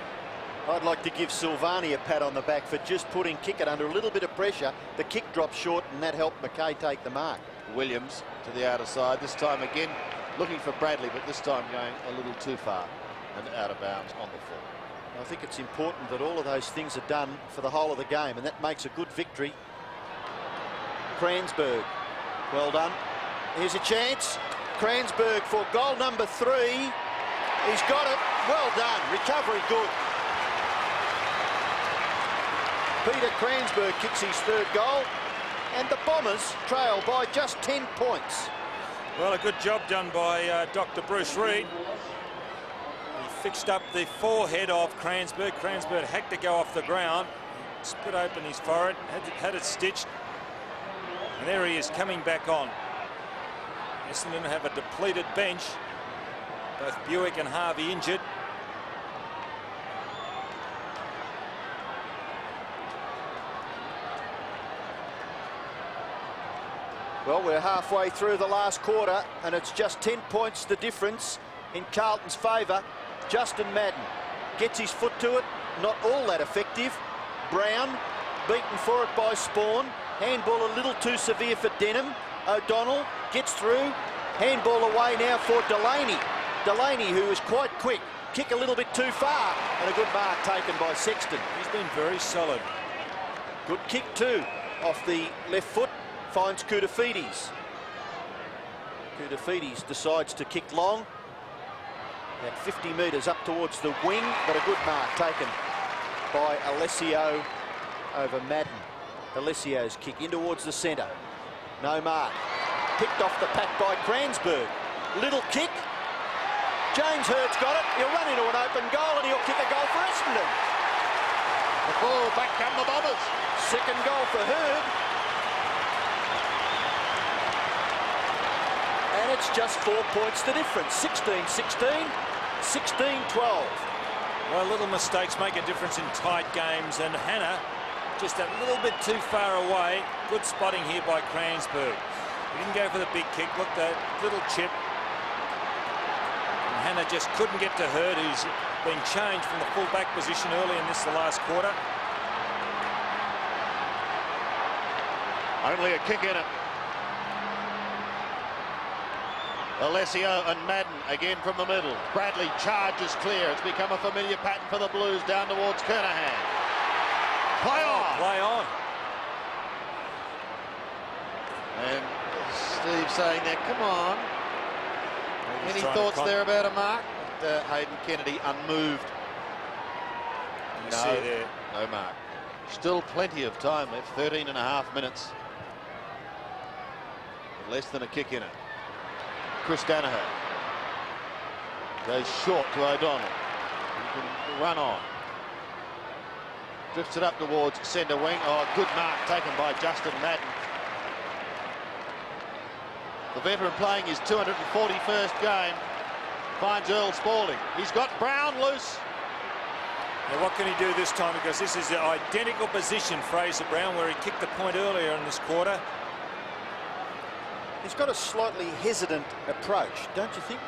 I'd like to give Silvani a pat on the back for just putting Kickett under a little bit of pressure. The kick dropped short, and that helped Mackay take the mark. Williams to the outer side. This time again looking for Bradley, but this time going a little too far and out of bounds on the full. I think it's important that all of those things are done for the whole of the game, and that makes a good victory. Kransberg, well done. Here's a chance. Kransberg for goal number 3. He's got it. Well done. Recovery good. Peter Kransberg kicks his 3rd goal, and the Bombers trail by just 10 points. Well, a good job done by Dr. Bruce Reid. He fixed up the forehead of Kransberg. Kransberg had to go off the ground, split open his forehead, had it stitched, and there he is coming back on. Essendon have a depleted bench. Both Buick and Harvey injured. Well, we're halfway through the last quarter, and it's just 10 points the difference in Carlton's favour. Justin Madden gets his foot to it, not all that effective. Brown beaten for it by Spawn. Handball a little too severe for Denham. O'Donnell gets through. Handball away now for Delaney. Delaney, who is quite quick. Kick a little bit too far, and a good mark taken by Sexton. He's been very solid. Good kick too, off the left foot. Finds Koutoufides. Koutoufides decides to kick long. About 50 metres up towards the wing, but a good mark taken by Alessio over Madden. Alessio's kick in towards the centre. No mark. Picked off the pack by Kransberg. Little kick. James Hurd's got it. He'll run into an open goal, and he'll kick a goal for Essendon. Oh, back come the Bombers. Second goal for Hurd. And it's just 4 points the difference. 16-16, 16-12. Well, little mistakes make a difference in tight games, and Hannah just a little bit too far away. Good spotting here by Kransberg. He didn't go for the big kick. Look, that little chip. And Hannah just couldn't get to Hurd, who's been changed from the full-back position early in the last quarter. Only a kick in it. Alessio and Madden again from the middle. Bradley charges clear. It's become a familiar pattern for the Blues down towards Kernahan. Play on. Play on. And Steve saying there, come on. He's Any trying to thoughts there about a mark? But, Hayden Kennedy unmoved. You see there. No mark. Still plenty of time left, 13.5 minutes. But less than a kick in it. Chris Danaher goes short to O'Donnell. He can run on. Drifts it up towards centre wing. Oh, good mark taken by Justin Madden. The veteran playing his 241st game finds Earl Spalding. He's got Brown loose. Now what can he do this time? Because this is the identical position, Fraser Brown, where he kicked the point earlier in this quarter. He's got a slightly hesitant approach, don't you think?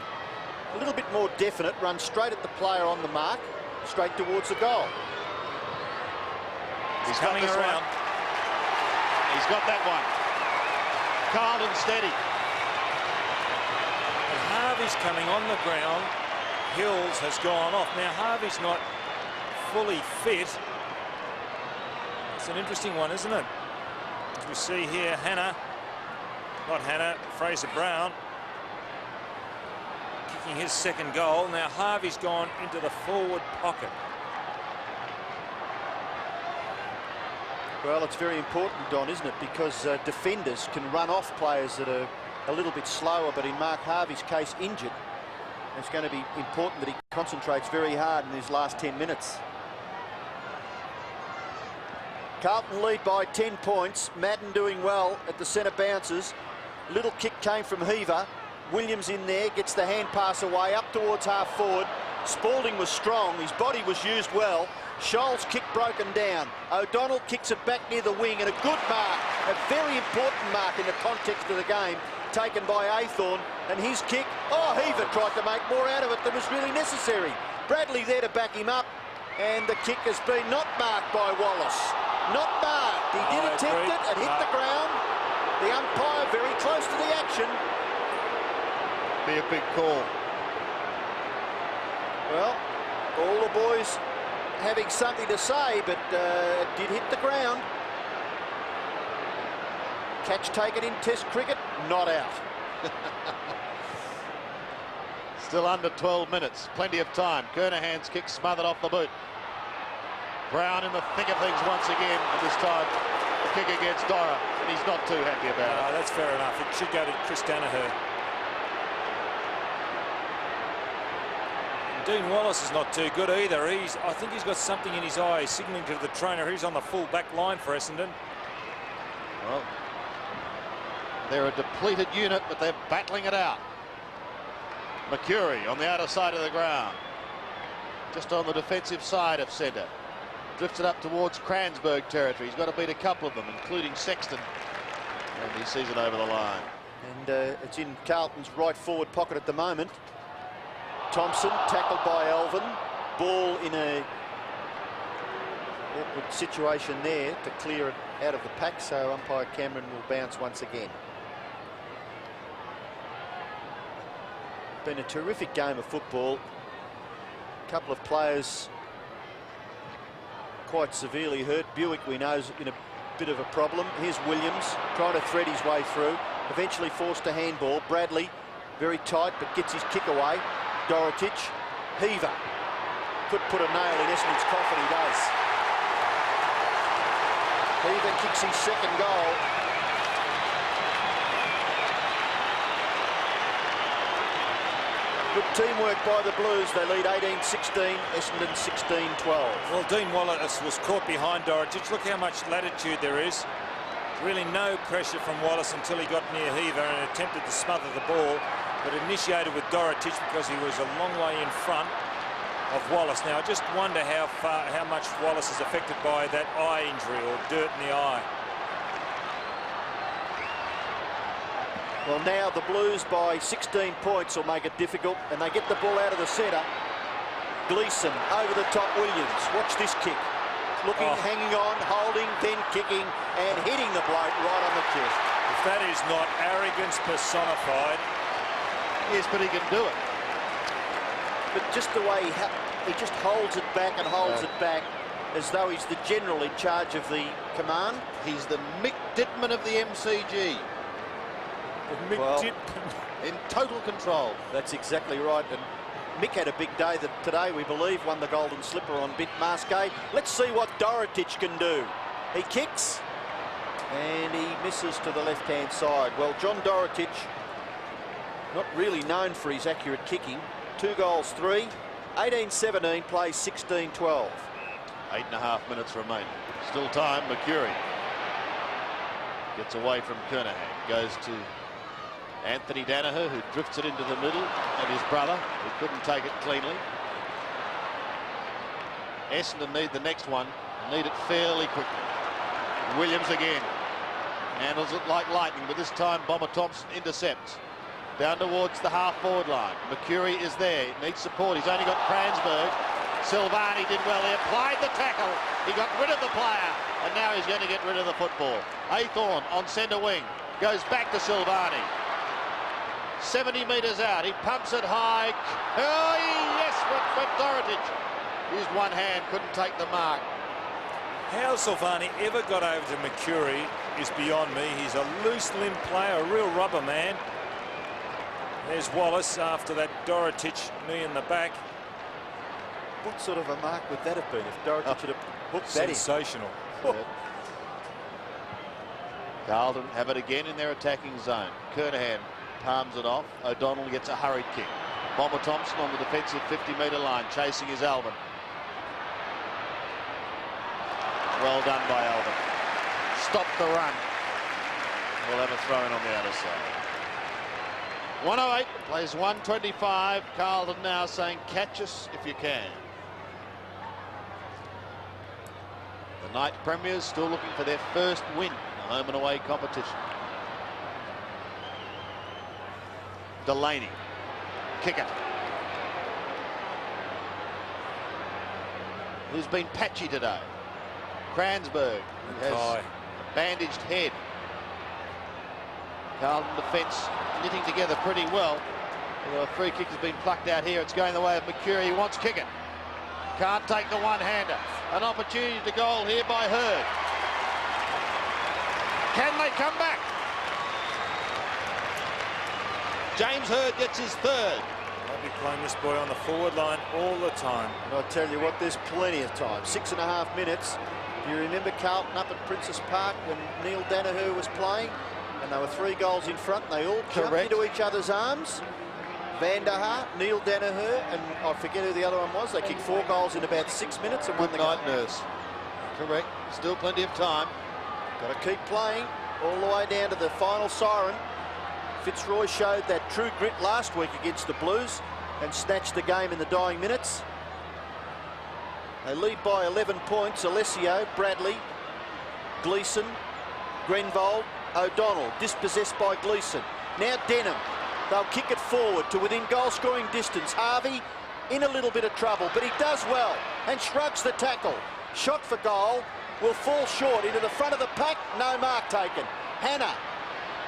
A little bit more definite, run straight at the player on the mark, straight towards the goal. He's coming around. He's got that one. Carlton steady. And Harvey's coming on the ground. Hills has gone off. Now Harvey's not fully fit. It's an interesting one, isn't it? As we see here, Fraser Brown kicking his second goal. Now Harvey's gone into the forward pocket. Well, it's very important, Don, isn't it? Because defenders can run off players that are a little bit slower, but in Mark Harvey's case, injured. It's going to be important that he concentrates very hard in his last 10 minutes. Carlton lead by 10 points. Madden doing well at the centre bounces. Little kick came from Heaver. Williams in there, gets the hand pass away up towards half forward. Spalding was strong, his body was used well. Scholl's kick broken down. O'Donnell kicks it back near the wing, and a good mark, a very important mark in the context of the game, taken by Aythorne. And his kick, oh, Heaver tried to make more out of it than was really necessary. Bradley there to back him up, and the kick has been not marked by Wallace. Not marked. He did attempt it and hit the ground. The umpire very close to the action. Be a big call. Well, all the boys having something to say, but it did hit the ground. Catch taken in Test cricket, not out. Still under 12 minutes, plenty of time. Kernahan's kick smothered off the boot. Brown in the thick of things once again, and this time the kick against Dora, and he's not too happy about it. That's fair enough. It should go to Chris Danaher. Dean Wallace is not too good either. I think he's got something in his eye, signalling to the trainer. He's on the full back line for Essendon. Well, they're a depleted unit, but they're battling it out. McCurry on the outer side of the ground, just on the defensive side of centre. Drifts it up towards Kransberg territory. He's got to beat a couple of them, including Sexton, and he sees it over the line. And it's in Carlton's right forward pocket at the moment. Thompson tackled by Alvin. Ball in a awkward situation there to clear it out of the pack, so umpire Cameron will bounce once again. Been a terrific game of football. A couple of players quite severely hurt. Buick, we know, is in a bit of a problem. Here's Williams trying to thread his way through, eventually forced a handball. Bradley very tight, but gets his kick away. Dorotich, Heaver could put a nail in Essendon's coffin. He does. Heaver kicks his second goal. Good teamwork by the Blues. They lead 18-16, Essendon 16-12. Well, Dean Wallace was caught behind Dorotich. Look how much latitude there is. Really no pressure from Wallace until he got near Heaver and attempted to smother the ball, but initiated with Dorotich because he was a long way in front of Wallace. Now, I just wonder how much Wallace is affected by that eye injury or dirt in the eye. Well, now the Blues by 16 points will make it difficult, and they get the ball out of the centre. Gleeson over the top. Williams, watch this kick. Looking, hanging on, holding, then kicking, and hitting the bloke right on the chest. If that is not arrogance personified. Yes, but he can do it. But just the way he just holds it back and holds it back as though he's the general in charge of the command. He's the Mick Dittman of the MCG. In total control. That's exactly right. And Mick had a big day today, we believe, won the Golden Slipper on Bint Masqué. Let's see what Dorotich can do. He kicks and he misses to the left-hand side. Well, John Dorotich, not really known for his accurate kicking. 2 goals, 3. 18-17, plays 16-12. 8.5 minutes remaining. Still time. Mercury gets away from Kernahan. Goes to Anthony Danaher, who drifts it into the middle, and his brother, who couldn't take it cleanly. Essendon need the next one, and need it fairly quickly. Williams again. Handles it like lightning, but this time Bomber Thompson intercepts. Down towards the half-forward line. Mercury is there. Needs support. He's only got Kransberg. Silvani did well. He applied the tackle. He got rid of the player, and now he's going to get rid of the football. Aythorne on centre wing. Goes back to Silvani. 70 metres out. He pumps it high. Oh, yes, went Dorotich. Used one hand, couldn't take the mark. How Silvani ever got over to Mercury is beyond me. He's a loose limb player, a real rubber man. There's Wallace after that Dorotich knee in the back. What sort of a mark would that have been if Dorotich had hooked that in? Sensational. Yeah. Carlton have it again in their attacking zone. Kernahan palms it off. O'Donnell gets a hurried kick. Bomber Thompson on the defensive 50-metre line, chasing his Alvin. Well done by Alvin. Stop the run. We'll have a throw in on the other side. 108 plays 125. Carlton now saying, catch us if you can. The night premiers still looking for their first win in the home and away competition. Delaney, kick it. Who's been patchy today? Kransberg, who has a bandaged head. Carlton defence knitting together pretty well. Although a free kick has been plucked out here. It's going the way of Mercury. He wants kick it. Can't take the one-hander. An opportunity to goal here by Hurd. Can they come back? James Hurd gets his third. I'll be playing this boy on the forward line all the time. And I tell you what, there's plenty of time. 6.5 minutes. You remember Carlton up at Princess Park when Neil Danaher was playing, and they were 3 goals in front, and they all jumped into each other's arms. Van der Haar, Neil Danaher, and I forget who the other one was. They kicked 4 goals in about 6 minutes and won the game. Good night, Nurse. Correct. Still plenty of time. Got to keep playing all the way down to the final siren. Fitzroy showed that true grit last week against the Blues and snatched the game in the dying minutes. They lead by 11 points. Alessio, Bradley, Gleeson, Grenvold, O'Donnell, dispossessed by Gleeson. Now Denham. They'll kick it forward to within goal-scoring distance. Harvey in a little bit of trouble, but he does well and shrugs the tackle. Shot for goal, will fall short into the front of the pack. No mark taken. Hannah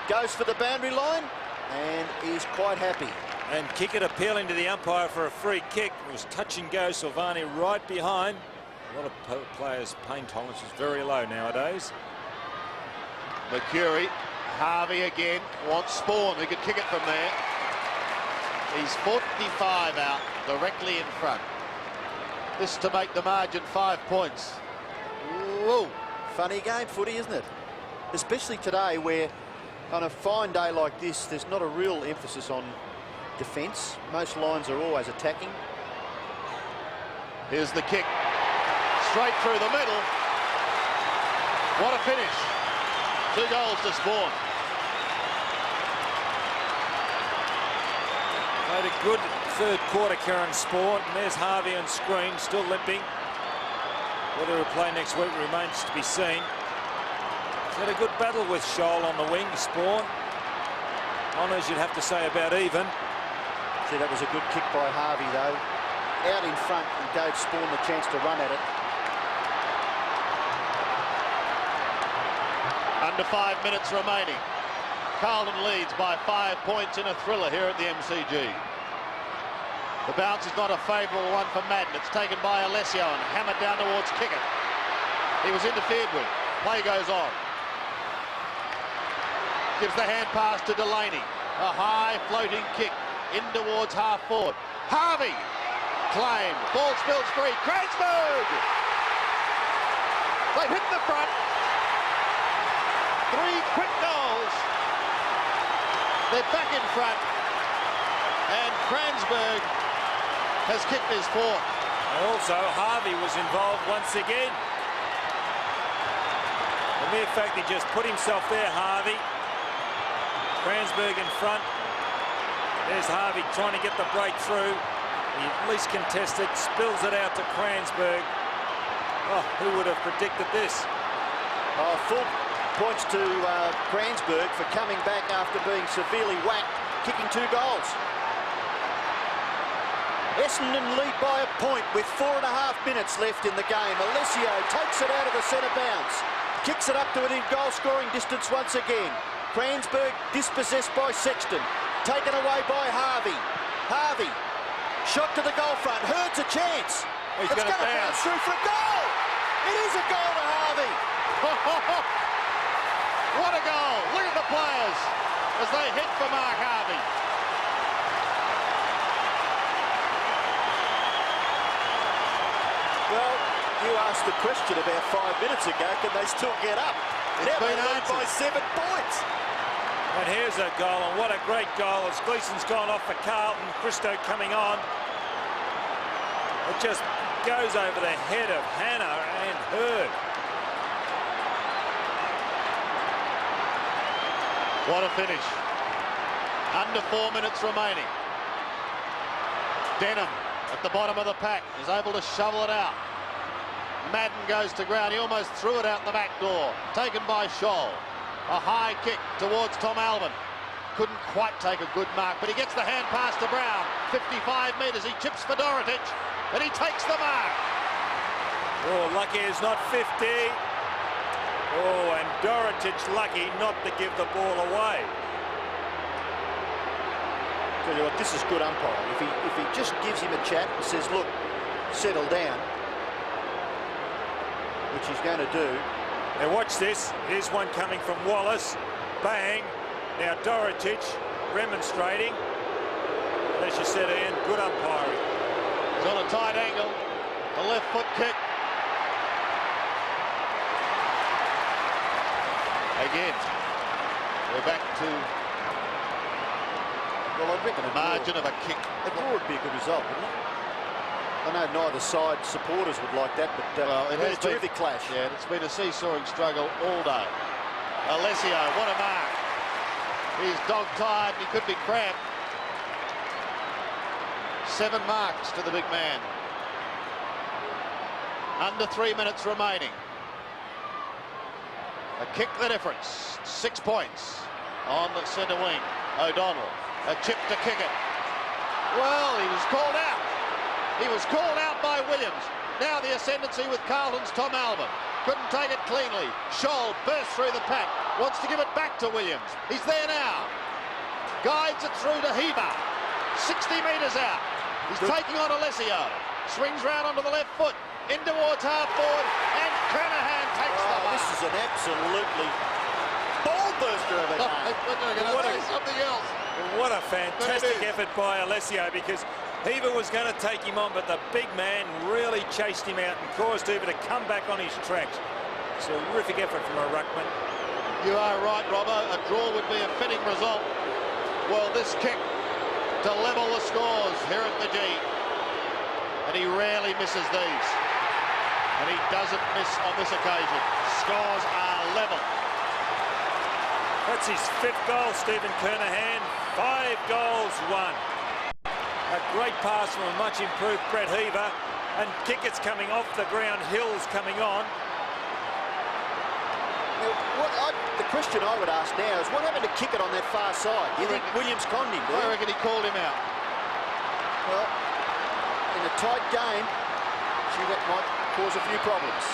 goes for the boundary line and is quite happy. And Kickett appealing to the umpire for a free kick. It was touch and go. Silvani right behind. A lot of players' pain tolerance is very low nowadays. Mercury, Harvey again, wants Spawn, who could kick it from there. He's 45 out, directly in front. This to make the margin 5 points. Whoa. Funny game, footy, isn't it? Especially today, where on a fine day like this, there's not a real emphasis on defence. Most lines are always attacking. Here's the kick. Straight through the middle. What a finish. 2 goals to Spawn. Played a good third quarter, Karen Spawn. And there's Harvey on screen, still limping. Whether he'll play next week remains to be seen. He's had a good battle with Scholl on the wing, Spawn. Honours, you'd have to say, about even. See, that was a good kick by Harvey, though. Out in front and gave Spawn the chance to run at it. Under 5 minutes remaining. Carlton leads by 5 points in a thriller here at the MCG. The bounce is not a favourable one for Madden. It's taken by Alessio and hammered down towards Kickett. He was interfered with. Play goes on. Gives the hand pass to Delaney. A high floating kick in towards half forward. Harvey claimed. Ball spills free. Kransberg! They've hit the front. 3 quick goals. They're back in front. And Kransberg has kicked his 4th. Also, Harvey was involved once again. The mere fact he just put himself there, Harvey. Kransberg in front. There's Harvey trying to get the breakthrough. He at least contested, spills it out to Kransberg. Oh, who would have predicted this? Oh, full points to Kransberg for coming back after being severely whacked, kicking 2 goals. Essendon lead by a point with 4.5 minutes left in the game. Alessio takes it out of the centre bounce, kicks it up to within goal-scoring distance once again. Kransberg dispossessed by Sexton, taken away by Harvey. Harvey, shot to the goal front, Hurd's a chance. He's it's going to bounce through for a goal. It is a goal to Harvey. What a goal! Look at the players as they hit for Mark Harvey. Well, you asked the question about 5 minutes ago, can they still get up? It's now been they lead answered by 7 points. And here's a goal, and what a great goal as Gleeson's gone off for Carlton. Christo coming on. It just goes over the head of Hannah and Hurd. What a finish. Under 4 minutes remaining. Denham at the bottom of the pack is able to shovel it out. Madden goes to ground. He almost threw it out the back door. Taken by Scholl. A high kick towards Tom Alvin. Couldn't quite take a good mark, but he gets the hand pass to Brown. 55 metres. He chips for Dorotic, and he takes the mark. Oh, lucky is not 50. Oh, and Dorotic lucky not to give the ball away. Tell you what, this is good umpiring. If he just gives him a chat and says, look, settle down, which he's going to do. Now watch this. Here's one coming from Wallace. Bang. Now Dorotic remonstrating. As you said, Ian, good umpiring. It's on a tight angle. A left foot kick. Again, we're back to Well, I reckon the margin of a kick. A draw would be a good result, wouldn't it? I know neither side supporters would like that, but Well, it it's has a terrific clash. Yeah, it's been a seesawing struggle all day. Alessio, what a mark. He's dog-tired and he could be cramped. 7 marks to the big man. Under 3 minutes remaining. A kick the difference. 6 points on the centre wing. O'Donnell, a chip to kick it. Well, he was called out. He was called out by Williams. Now the ascendancy with Carlton's Tom Alvin. Couldn't take it cleanly. Scholl bursts through the pack. Wants to give it back to Williams. He's there now. Guides it through to Heber. 60 metres out. He's taking on Alessio. Swings round onto the left foot. In towards half forward. And Kernahan takes the mark. This is an absolutely ball burster of a game. Something else. What a fantastic effort by Alessio, because Heber was going to take him on, but the big man really chased him out and caused Heber to come back on his tracks. It's a terrific effort from a ruckman. You are right, Robbo. A draw would be a fitting result. Well, this kick to level the scores here at the G. And he rarely misses these. And he doesn't miss on this occasion. Scores are level. That's his 5th goal, Stephen Kernahan. 5 goals, 1. A great pass from a much improved Brett Heber. And Kickett's coming off the ground. Hill's coming on. Now, the question I would ask now is, what happened to Kickett on that far side? You think Williams conned him? I reckon he called him out. Well, in a tight game, that might cause a few problems.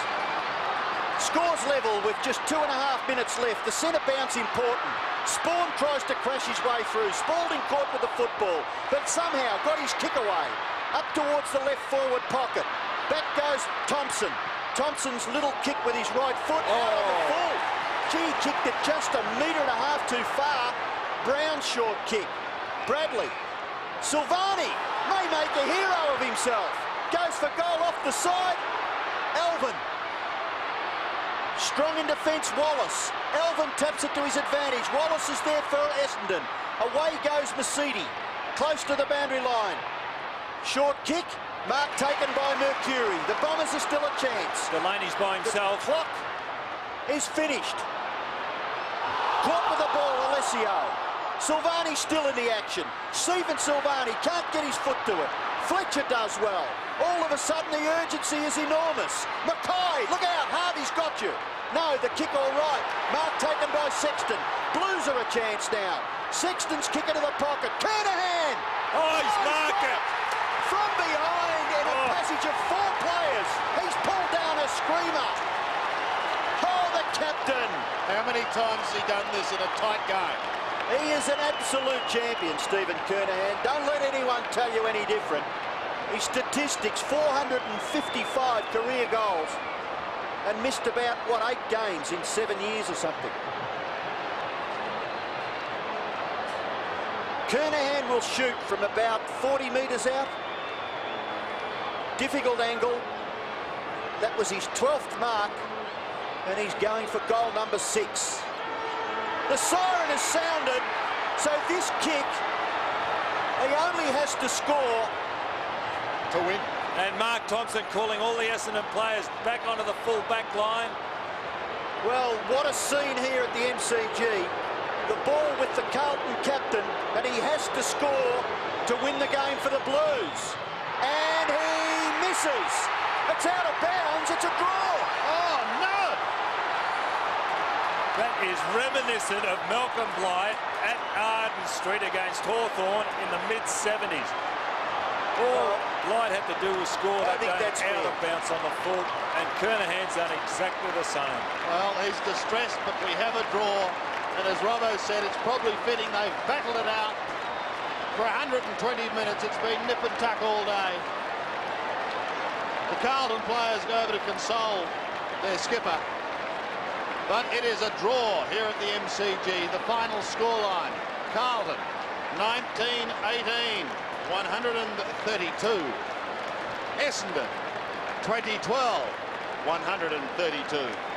Scores level with just 2.5 minutes left. The centre bounce important. Spawn tries to crash his way through. Spalding caught with the football, but somehow got his kick away. Up towards the left forward pocket. Back goes Thompson. Thompson's little kick with his right foot out of the full. Gee, kicked it just 1.5 metres too far. Brown's short kick. Bradley. Silvani may make a hero of himself. Goes for goal off the side. Alvin. Strong in defence, Wallace. Alvin taps it to his advantage. Wallace is there for Essendon. Away goes Masidi. Close to the boundary line. Short kick. Mark taken by Mercury. The Bombers are still a chance. Delaney's by himself. The clock is finished. Caught with the ball, Alessio. Silvani still in the action. Stephen Silvani can't get his foot to it. Fletcher does well. All of a sudden the urgency is enormous. Mackay, look out, Harvey's got you. No, the kick all right. Mark taken by Sexton. Blues are a chance now. Sexton's kick into the pocket. Kernahan! Oh, he's marked it. From behind in a passage of 4 players. He's pulled down a screamer. Oh, the captain. How many times has he done this in a tight game? He is an absolute champion, Stephen Kernahan. Don't let anyone tell you any different. His statistics, 455 career goals and missed about, what, 8 games in 7 years or something. Kernahan will shoot from about 40 metres out. Difficult angle. That was his 12th mark, and he's going for goal number 6. The siren has sounded, so this kick, he only has to score To win. And Mark Thompson calling all the Essendon players back onto the full back line. Well, what a scene here at the MCG. The ball with the Carlton captain, and he has to score to win the game for the Blues. And he misses. It's out of bounds. It's a draw. Oh, no! That is reminiscent of Malcolm Blight at Arden Street against Hawthorn in the mid-70s. All Blight had to do was score that think game that's out fair. of bounds on the full, and Kernahan's done exactly the same. Well, he's distressed, but we have a draw. And as Robbo said, it's probably fitting they've battled it out for 120 minutes. It's been nip and tuck all day. The Carlton players go over to console their skipper. But it is a draw here at the MCG. The final scoreline, Carlton 1918, 132. Essendon 2012, 132.